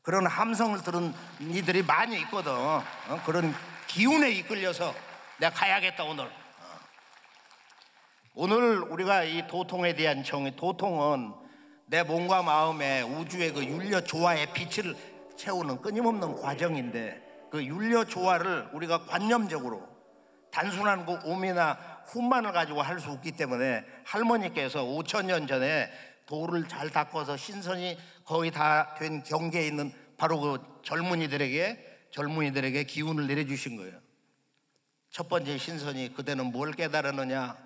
그런 함성을 들은 이들이 많이 있거든. 그런 기운에 이끌려서 내가 가야겠다. 오늘 우리가 이 도통에 대한 정의, 도통은 내 몸과 마음에 우주의 그 윤려 조화의 빛을 채우는 끊임없는 과정인데, 그 윤려 조화를 우리가 관념적으로 단순한 그 오미나 훈만을 가지고 할 수 없기 때문에 할머니께서 5,000년 전에 돌을 잘 닦아서 신선이 거의 다 된 경계에 있는 바로 그 젊은이들에게 기운을 내려주신 거예요. 첫 번째 신선이, 그대는 뭘 깨달았느냐?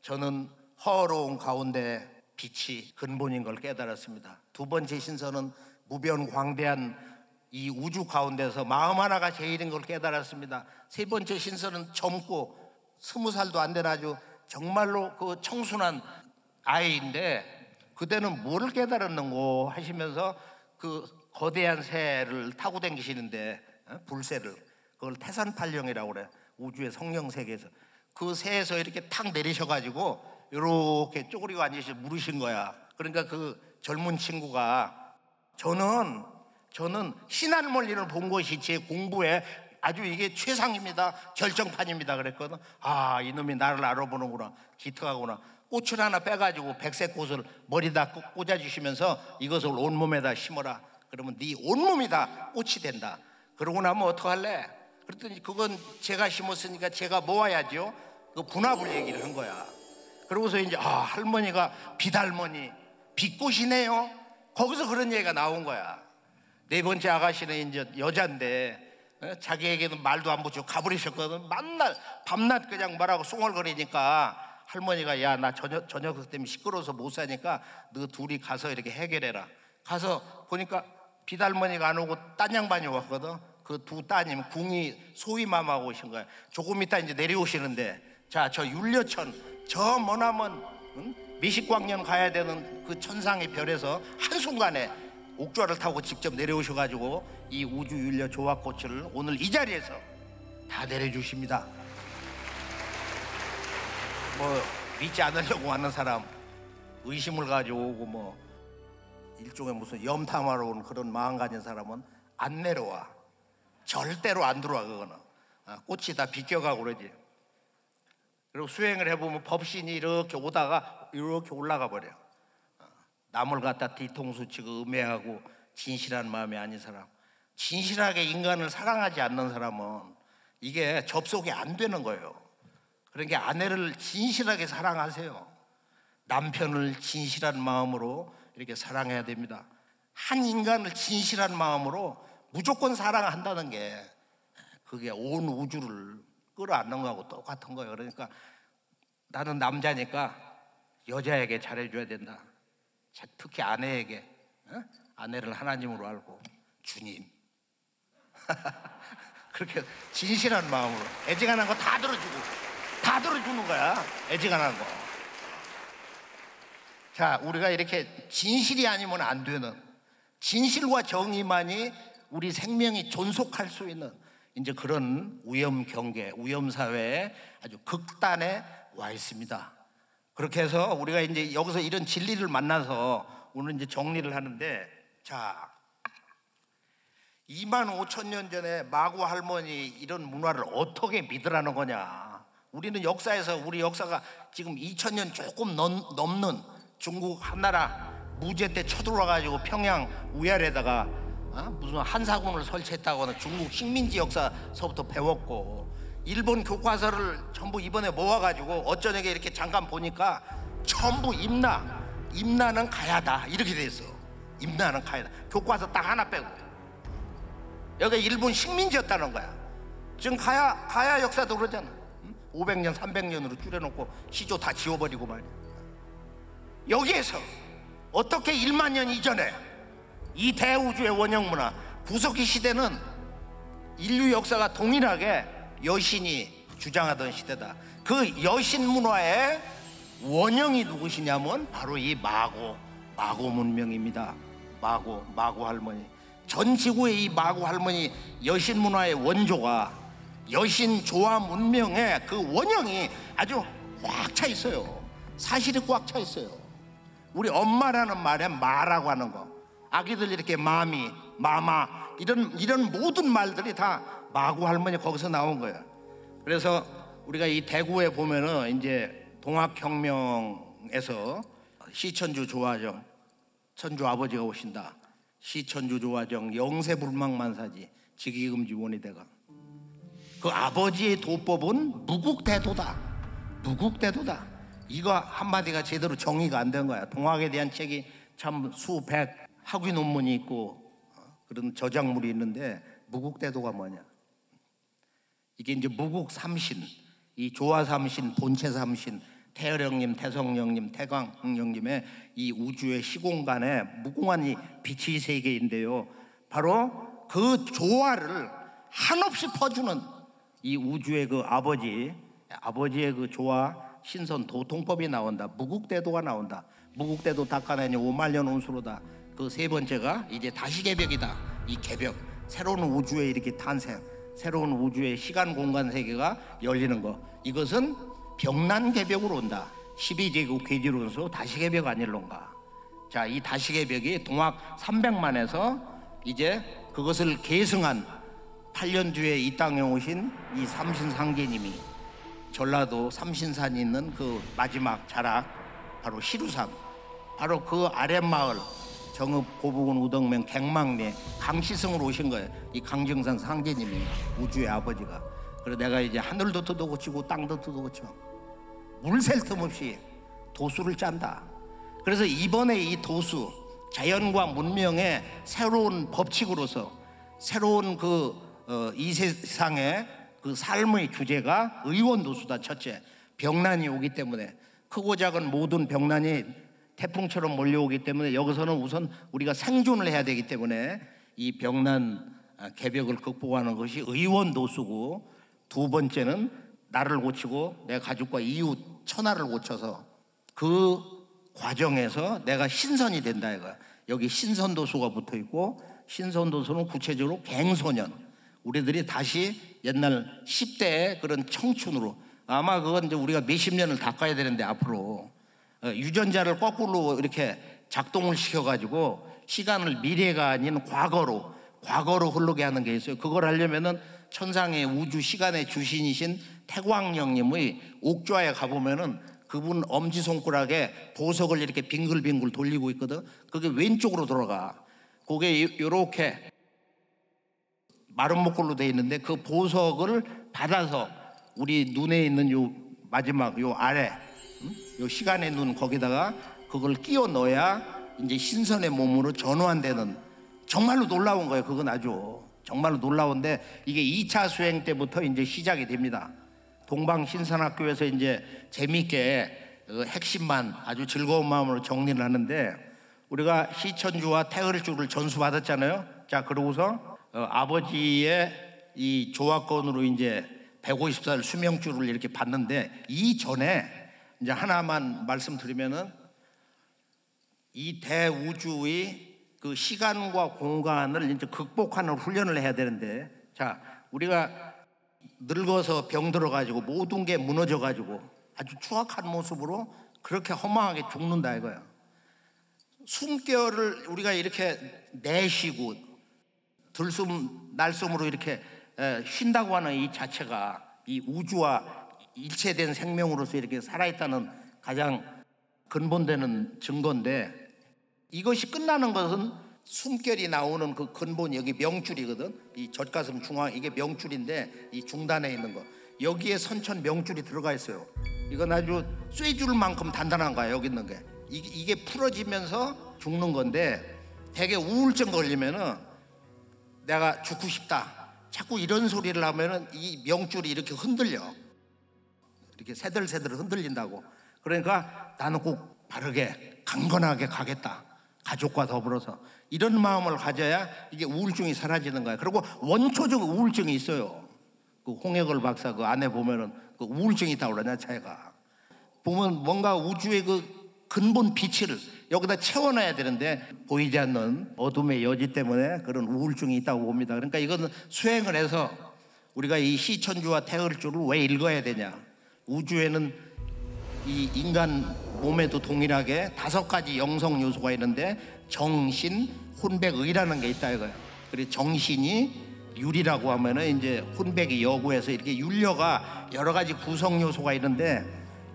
저는 허로운 가운데 빛이 근본인 걸 깨달았습니다. 두 번째 신선은 무변광대한 이 우주 가운데서 마음 하나가 제일인 걸 깨달았습니다. 세 번째 신선은 젊고 20살도 안 된 아주 정말로 그 청순한 아이인데, 그대는 뭐를 깨달았는고 하시면서 그 거대한 새를 타고 다니시는데, 불새를, 그걸 태산팔령이라고 그래. 우주의 성령 세계에서 그 새에서 이렇게 탁 내리셔가지고 이렇게 쪼그리고 앉으시고 물으신 거야. 그러니까 그 젊은 친구가 저는 신할머니를 본 것이 제 공부에 아주 이게 최상입니다, 결정판입니다 그랬거든. 아, 이놈이 나를 알아보는구나, 기특하구나. 꽃을 하나 빼가지고 백색꽃을 머리다 꽂아주시면서 이것을 온몸에다 심어라. 그러면 네 온몸이 다 꽃이 된다. 그러고 나면 어떡할래? 그랬더니 그건 제가 심었으니까 제가 모아야죠. 그 분합을 얘기를 한 거야. 그러고서 이제 할머니가 빛할머니, 빛꽃이네요. 거기서 그런 얘기가 나온 거야. 네 번째 아가씨는 이제 여잔데 자기에게는 말도 안 붙이고 가버리셨거든. 만날 밤낮 그냥 말하고 숭얼거리니까 할머니가 야, 나 저녁 때문에 시끄러워서 못 사니까 너 둘이 가서 이렇게 해결해라. 가서 보니까 빛할머니가 안 오고 딴 양반이 왔거든. 그 두 따님 궁이 소위맘하고 오신 거야. 조금 이따 이제 내려오시는데, 자, 저 윤려천, 저 머나먼 미식광년 가야 되는 그 천상의 별에서 한순간에 옥좌를 타고 직접 내려오셔가지고 이 우주 윤려 조화꽃을 오늘 이 자리에서 다 내려주십니다. 뭐 믿지 않으려고 하는 사람, 의심을 가지고 오고 뭐 일종의 무슨 염탐하러 온 그런 마음 가진 사람은 안 내려와. 절대로 안 들어와. 그거는 꽃이 다 비껴가고 그러지. 그리고 수행을 해보면 법신이 이렇게 오다가 이렇게 올라가 버려. 남을 갖다 뒤통수 치고 음해하고 진실한 마음이 아닌 사람, 진실하게 인간을 사랑하지 않는 사람은 이게 접속이 안 되는 거예요. 그러니까 아내를 진실하게 사랑하세요. 남편을 진실한 마음으로 이렇게 사랑해야 됩니다. 한 인간을 진실한 마음으로 무조건 사랑한다는 게 그게 온 우주를 끌어안는 거하고 똑같은 거예요. 그러니까 나는 남자니까 여자에게 잘해줘야 된다. 특히 아내에게, 아내를 하나님으로 알고 주님 그렇게 진실한 마음으로 애지간한 거 다 들어주는 거야. 애지간한 거. 자, 우리가 이렇게 진실이 아니면 안 되는, 진실과 정의만이 우리 생명이 존속할 수 있는 이제 그런 위험 경계, 위험 사회에 아주 극단에 와 있습니다. 그렇게 해서 우리가 이제 여기서 이런 진리를 만나서 오늘 이제 정리를 하는데, 자, 25,000년 전에 마구 할머니 이런 문화를 어떻게 믿으라는 거냐. 우리는 역사에서 우리 역사가 지금 2000년 조금 넘는 중국 한나라 무제 때 쳐들어와가지고 평양 위아래다가 무슨 한사군을 설치했다거나 중국 식민지 역사서부터 배웠고, 일본 교과서를 전부 이번에 모아가지고 어쩌냐게 이렇게 잠깐 보니까 전부 임나는 가야다 이렇게 돼 있어. 임나는 가야다. 교과서 딱 하나 빼고. 여기가 일본 식민지였다는 거야. 지금 가야 역사도 그러잖아. 500년 300년으로 줄여놓고 시조 다 지워버리고 말이야. 여기에서 어떻게 1만 년 이전에 이 대우주의 원형 문화, 구석기 시대는 인류 역사가 동일하게 여신이 주장하던 시대다. 그 여신 문화의 원형이 누구시냐면 바로 이 마고 문명입니다. 마고 할머니. 전 지구의 이 마고 할머니 여신 문화의 원조가 여신 조화 문명의 그 원형이 아주 꽉 차 있어요. 사실이 꽉 차 있어요. 우리 엄마라는 말에 마라고 하는 거, 아기들 이렇게 마미, 마마 이런 모든 말들이 다 마고 할머니 거기서 나온 거예요. 그래서 우리가 이 대구에 보면은 이제 동학혁명에서 시천주 조화정 천주 아버지가 오신다. 시천주 조화정 영세불망만사지 직위금지 원이대가. 그 아버지의 도법은 무국대도다. 무국대도다. 이거 한마디가 제대로 정의가 안 된 거야. 동학에 대한 책이 참 수백 학위 논문이 있고 그런 저작물이 있는데, 무국대도가 뭐냐? 이게 이제 무국삼신, 이 조화삼신, 본체삼신, 태열형님, 태성형님, 태광형님의 이 우주의 시공간에 무궁한 이 빛의 세계인데요, 바로 그 조화를 한없이 퍼주는 이 우주의 그 아버지의 그 조화 신선 도통법이 나온다. 무국대도가 나온다. 무국대도 닦아내니 5만년 운수로다. 그 세 번째가 이제 다시개벽이다. 이 개벽, 새로운 우주의 이렇게 탄생, 새로운 우주의 시간 공간 세계가 열리는 거, 이것은 병난개벽으로 온다. 12제국 괴지론수 다시개벽 아닐런가. 자, 이 다시개벽이 동학 300만에서 이제 그것을 계승한 8년 뒤에 이 땅에 오신 이 삼신상제님이 전라도 삼신산이 있는 그 마지막 자락, 바로 시루산, 바로 그 아랫마을 정읍 고부군 우덕면 갱망리 강시성으로 오신 거예요. 이 강정산 상제님이, 우주의 아버지가. 그래서 내가 이제 하늘도 뜯어 고치고 땅도 뜯어 고쳐 물샐 틈 없이 도수를 짠다. 그래서 이번에 이 도수, 자연과 문명의 새로운 법칙으로서 새로운 이 세상의 그 삶의 주제가 의원도수다. 첫째, 병난이 오기 때문에, 크고 작은 모든 병난이 태풍처럼 몰려오기 때문에 여기서는 우선 우리가 생존을 해야 되기 때문에 이 병난 개벽을 극복하는 것이 의원도수고, 두 번째는 나를 고치고 내 가족과 이웃 천하를 고쳐서 그 과정에서 내가 신선이 된다 이거야. 여기 신선도수가 붙어 있고, 신선도수는 구체적으로 갱소년, 우리들이 다시 옛날 10대의 그런 청춘으로, 아마 그건 이제 우리가 몇십 년을 닦아야 되는데, 앞으로 유전자를 거꾸로 이렇게 작동을 시켜가지고 시간을 미래가 아닌 과거로 흐르게 하는 게 있어요. 그걸 하려면은 천상의 우주 시간의 주신이신 태광령님의 옥좌에 가보면은 그분 엄지손가락에 보석을 이렇게 빙글빙글 돌리고 있거든. 그게 왼쪽으로 돌아가. 그게 이렇게 마른 목걸로 돼 있는데, 그 보석을 받아서 우리 눈에 있는 요 마지막 요 아래, 요 시간의 눈 거기다가 그걸 끼워 넣어야 이제 신선의 몸으로 전환되는, 정말로 놀라운 거예요. 그건 아주 정말로 놀라운데, 이게 2차 수행 때부터 이제 시작이 됩니다. 동방신선학교에서 이제 재미있게 핵심만 아주 즐거운 마음으로 정리를 하는데, 우리가 시천주와 태을주를 전수받았잖아요. 자, 그러고서 아버지의 이 조화권으로 이제 150살 수명주를 이렇게 받는데, 이 전에 이제 하나만 말씀드리면은 이 대우주의 그 시간과 공간을 이제 극복하는 훈련을 해야 되는데, 자, 우리가 늙어서 병들어가지고 모든 게 무너져가지고 아주 추악한 모습으로 그렇게 허망하게 죽는다 이거야. 숨결을 우리가 이렇게 내쉬고 들숨 날숨으로 이렇게 쉰다고 하는 이 자체가 이 우주와 일체된 생명으로서 이렇게 살아있다는 가장 근본되는 증거인데, 이것이 끝나는 것은 숨결이 나오는 그 근본, 여기 명줄이거든. 이 젖가슴 중앙, 이게 명줄인데 이 중단에 있는 거, 여기에 선천 명줄이 들어가 있어요. 이건 아주 쇠줄만큼 단단한 거야. 여기 있는 게 이게 풀어지면서 죽는 건데, 되게 우울증 걸리면은 내가 죽고 싶다 자꾸 이런 소리를 하면은 이 명줄이 이렇게 흔들려, 이렇게 새들새들 흔들린다고. 그러니까 나는 꼭 바르게 강건하게 가겠다, 가족과 더불어서, 이런 마음을 가져야 이게 우울증이 사라지는 거야. 그리고 원초적 우울증이 있어요. 그 홍해걸 박사 그 안에 보면은 그 우울증이 있다고 그러냐, 자기가 보면 뭔가 우주의 그 근본 빛을 여기다 채워놔야 되는데 보이지 않는 어둠의 여지 때문에 그런 우울증이 있다고 봅니다. 그러니까 이거는 수행을 해서 우리가 이 시천주와 태을주를 왜 읽어야 되냐. 우주에는 이 인간 몸에도 동일하게 5가지 영성 요소가 있는데 정신, 혼백, 의라는 게 있다 이거예요. 그리고 정신이 율이라고 하면은 이제 혼백이 여구에서 이렇게 율려가 여러 가지 구성 요소가 있는데,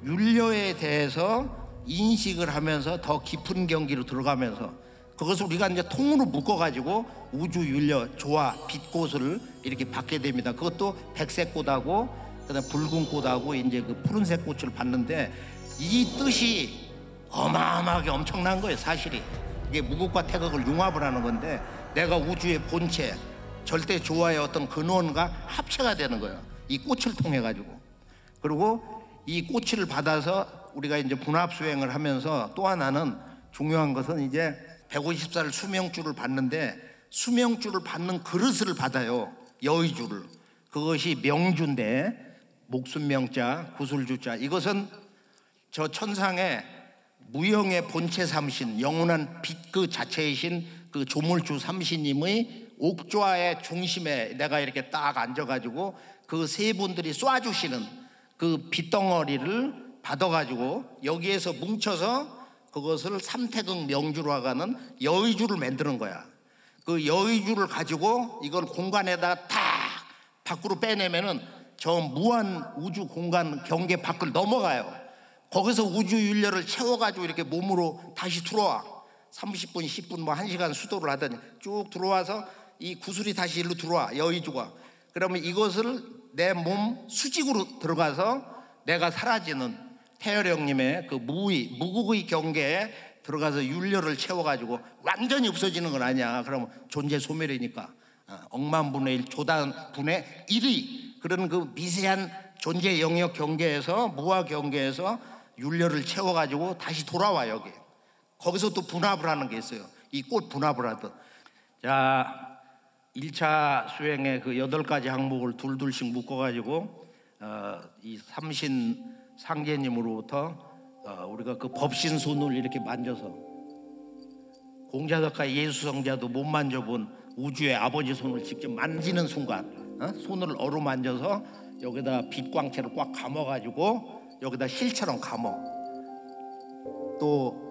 율려에 대해서 인식을 하면서 더 깊은 경기로 들어가면서 그것을 우리가 이제 통으로 묶어가지고 우주 율려, 조화, 빛꽃을 이렇게 받게 됩니다. 그것도 백색 꽃하고 그다음 붉은 꽃하고 이제 그 푸른색 꽃을 받는데, 이 뜻이 어마어마하게 엄청난 거예요. 사실이 이게 무극과 태극을 융합을 하는 건데, 내가 우주의 본체, 절대 조화의 어떤 근원과 합체가 되는 거예요. 이 꽃을 통해 가지고. 그리고 이 꽃을 받아서 우리가 이제 분합 수행을 하면서 또 하나는 중요한 것은 이제 150살 수명주를 받는데, 수명주를 받는 그릇을 받아요. 여의주를. 그것이 명주인데, 목숨명자, 구술주자. 이것은 저 천상의 무형의 본체 삼신, 영원한 빛 그 자체이신 그 조물주 삼신님의 옥좌의 중심에 내가 이렇게 딱 앉아가지고 그 세 분들이 쏴주시는 그 빛덩어리를 받아가지고 여기에서 뭉쳐서 그것을 삼태극 명주로 하가는 여의주를 만드는 거야. 그 여의주를 가지고 이걸 공간에다 탁 밖으로 빼내면은 저 무한 우주 공간 경계 밖을 넘어가요. 거기서 우주 윤려를 채워가지고 이렇게 몸으로 다시 들어와. 30분, 10분, 뭐 1시간 수도를 하더니 쭉 들어와서 이 구슬이 다시 일로 들어와, 여의주가. 그러면 이것을 내 몸 수직으로 들어가서 내가 사라지는 태열형님의 그 무극의 경계에 들어가서 윤려를 채워가지고 완전히 없어지는 건 아니야. 그러면 존재 소멸이니까 억만분의 1, 조단분의 1이 그런 그 미세한 존재 영역 경계에서, 무화 경계에서 윤려를 채워가지고 다시 돌아와. 여기 거기서 또 분합을 하는 게 있어요. 이 꽃 분합을 하듯. 자, 1차 수행의 그 8가지 항목을 둘둘씩 묶어가지고 이 삼신 상제님으로부터 우리가 그 법신 손을 이렇게 만져서, 공자덕과 예수성자도 못 만져본 우주의 아버지 손을 직접 만지는 순간 손을 어루만져서 여기다 빛광채를 꽉 감아가지고 여기다 실처럼 감아. 또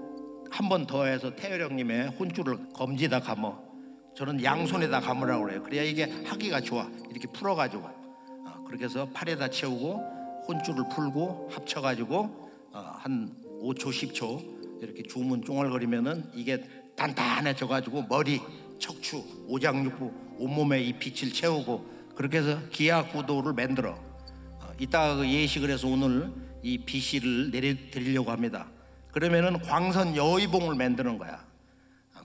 한 번 더 해서 태열형님의 혼줄을 검지에다 감아. 저는 양손에다 감으라고 그래요. 그래야 이게 하기가 좋아. 이렇게 풀어가지고 그렇게 해서 팔에다 채우고 혼줄을 풀고 합쳐가지고 한 5초 10초 이렇게 주문 쫑알거리면은 이게 단단해져가지고 머리, 척추, 오장육부 온몸에 이 빛을 채우고 그렇게 해서 기하구도를 만들어. 이따가 그 예식을 해서 오늘 이 비씨를 내려드리려고 합니다. 그러면은 광선 여의봉을 만드는 거야.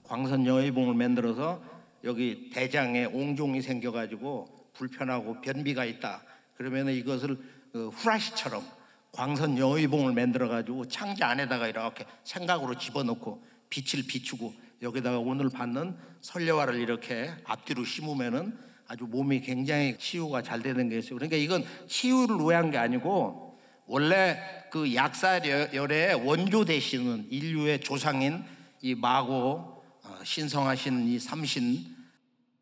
광선 여의봉을 만들어서 여기 대장에 옹종이 생겨가지고 불편하고 변비가 있다. 그러면은 이것을 후라시처럼 광선 여의봉을 만들어가지고 창자 안에다가 이렇게 생각으로 집어넣고 빛을 비추고 여기다가 오늘 받는 설려화를 이렇게 앞뒤로 심으면은 아주 몸이 굉장히 치유가 잘 되는 게 있어요. 그러니까 이건 치유를 위한 게 아니고, 원래 그 약사열의 원조 되시는 인류의 조상인 이 마고 신성하신 이 삼신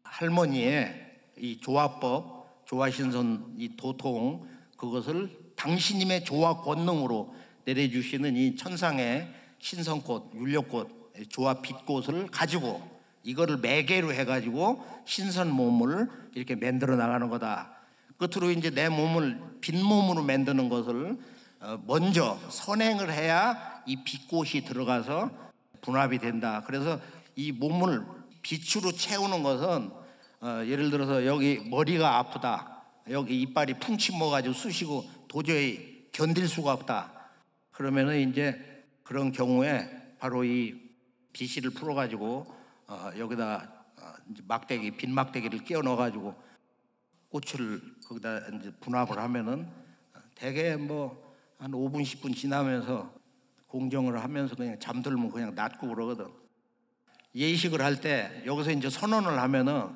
할머니의 이 조화법, 조화신선 이 도통, 그것을 당신님의 조화 권능으로 내려주시는 이 천상의 신성꽃, 율려꽃, 조화 빛꽃을 가지고 이거를 매개로 해가지고 신선 몸을 이렇게 만들어 나가는 거다. 끝으로 이제 내 몸을 빛 몸으로 만드는 것을 먼저 선행을 해야 이 빛꽃이 들어가서 분합이 된다. 그래서 이 몸을 빛으로 채우는 것은 예를 들어서 여기 머리가 아프다, 여기 이빨이 풍침 먹어가지고 쑤시고 도저히 견딜 수가 없다. 그러면은 이제 그런 경우에 바로 이 빛을 풀어가지고 여기다 이제 막대기, 빛 막대기를 끼워 넣어가지고 꽃을 거기다 이제 분합을 하면은 대개 뭐 한 5분 10분 지나면서 공정을 하면서 그냥 잠들면 그냥 낫고 그러거든. 예식을 할 때 여기서 이제 선언을 하면은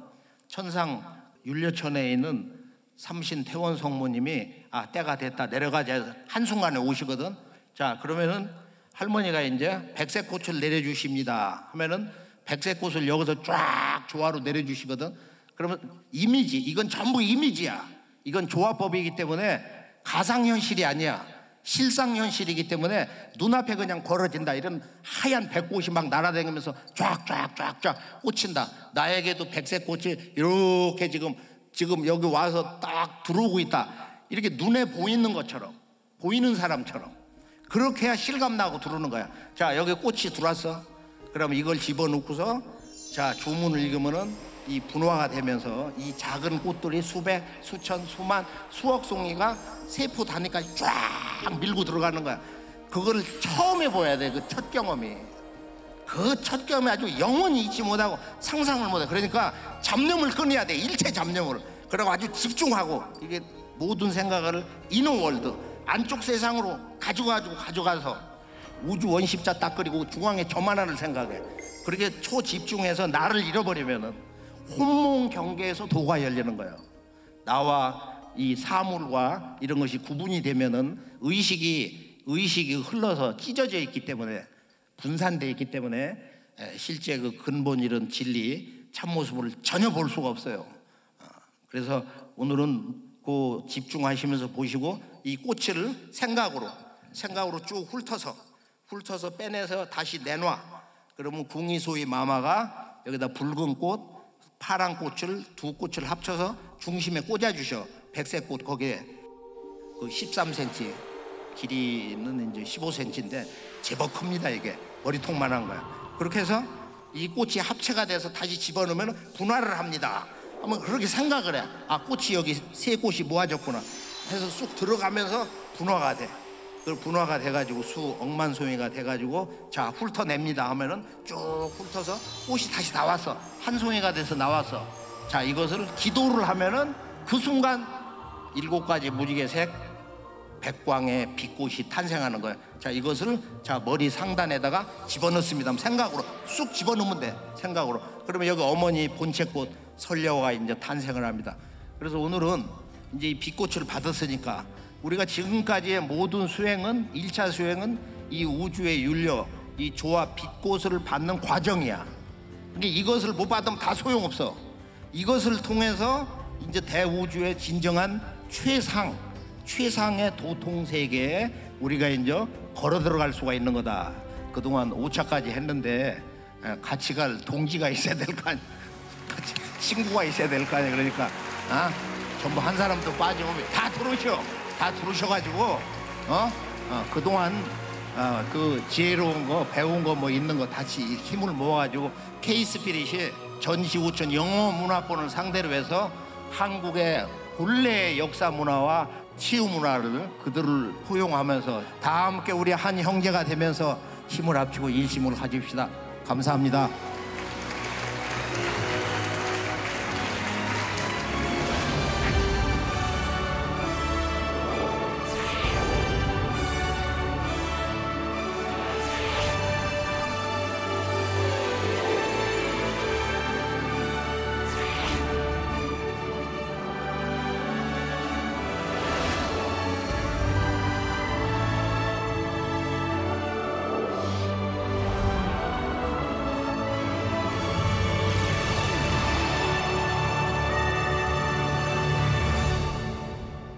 천상 율려천에 있는 삼신 태원 성모님이 때가 됐다, 내려가자 한순간에 오시거든. 자, 그러면은 할머니가 이제 백색꽃을 내려주십니다 하면은 백색꽃을 여기서 쫙 조화로 내려주시거든. 그러면 이미지, 이건 전부 이미지야. 이건 조화법이기 때문에 가상현실이 아니야. 실상현실이기 때문에 눈앞에 그냥 벌어진다. 이런 하얀 백꽃이 막 날아다니면서 쫙쫙쫙쫙 꽂힌다. 나에게도 백색꽃이 이렇게 지금 여기 와서 딱 들어오고 있다. 이렇게 눈에 보이는 것처럼, 보이는 사람처럼 그렇게 해야 실감나고 들어오는 거야. 자, 여기 꽃이 들어왔어. 그러면 이걸 집어넣고서 자, 주문을 읽으면은 이 분화가 되면서 이 작은 꽃들이 수백, 수천, 수만, 수억 송이가 세포 단위까지 쫙 밀고 들어가는 거야. 그거를 처음 해봐야 돼. 그 첫 경험이. 그 첫 경험이 아주 영원히 잊지 못하고 상상을 못해. 그러니까 잡념을 끊어야 돼. 일체 잡념을. 그리고 아주 집중하고 이게 모든 생각을 이너월드, 안쪽 세상으로 가져가서 우주 원십자 딱 그리고 중앙에 점 하나를 생각해. 그렇게 초집중해서 나를 잃어버리면은 혼몽 경계에서 도가 열리는 거예요. 나와 이 사물과 이런 것이 구분이 되면은 의식이 흘러서 찢어져 있기 때문에, 분산되어 있기 때문에 실제 그 근본 이런 진리 참모습을 전혀 볼 수가 없어요. 그래서 오늘은 그 집중하시면서 보시고 이 꽃을 생각으로 쭉 훑어서 빼내서 다시 내놔. 그러면 궁이소위 마마가 여기다 붉은 꽃, 파란 꽃을 두 꽃을 합쳐서 중심에 꽂아주셔. 백색꽃 거기에 그 13cm, 길이는 이제 15cm인데 제법 큽니다. 이게 머리통만한 거야. 그렇게 해서 이 꽃이 합체가 돼서 다시 집어넣으면 분화를 합니다. 한번 그렇게 생각을 해. 꽃이 여기 세 꽃이 모아졌구나 해서 쑥 들어가면서 분화가 돼. 그 분화가 돼가지고 수억만 송이가 돼가지고 자, 훑어냅니다 하면은 쭉 훑어서 꽃이 다시 나왔어. 한 송이가 돼서 나왔어. 자, 이것을 기도를 하면은 그 순간 7가지 무지개색 백광의 빛꽃이 탄생하는 거예요. 자, 이것을 자, 머리 상단에다가 집어넣습니다. 생각으로 쑥 집어넣으면 돼. 생각으로. 그러면 여기 어머니 본체꽃 설려가 이제 탄생을 합니다. 그래서 오늘은 이제 이 빛꽃을 받았으니까 우리가 지금까지의 모든 수행은 1차 수행은 이 우주의 율려, 이 조화 빛꽃을 받는 과정이야. 근데 이것을 못 받으면 다 소용없어. 이것을 통해서 이제 대우주의 진정한 최상의 도통세계에 우리가 이제 걸어 들어갈 수가 있는 거다. 그동안 5차까지 했는데 같이 갈 동지가 있어야 될 거 아니야. 같이 친구가 있어야 될 거 아니야. 그러니까 전부 한 사람도 빠지면 다 들어오셔가지고 그동안 그 지혜로운 거 배운 거 뭐 있는 거 같이 힘을 모아가지고 K-스피릿이 전시구천 영어 문화권을 상대로 해서 한국의 본래의 역사 문화와 치유 문화를 그들을 포용하면서 다 함께 우리 한 형제가 되면서 힘을 합치고 일심을 가집시다. 감사합니다.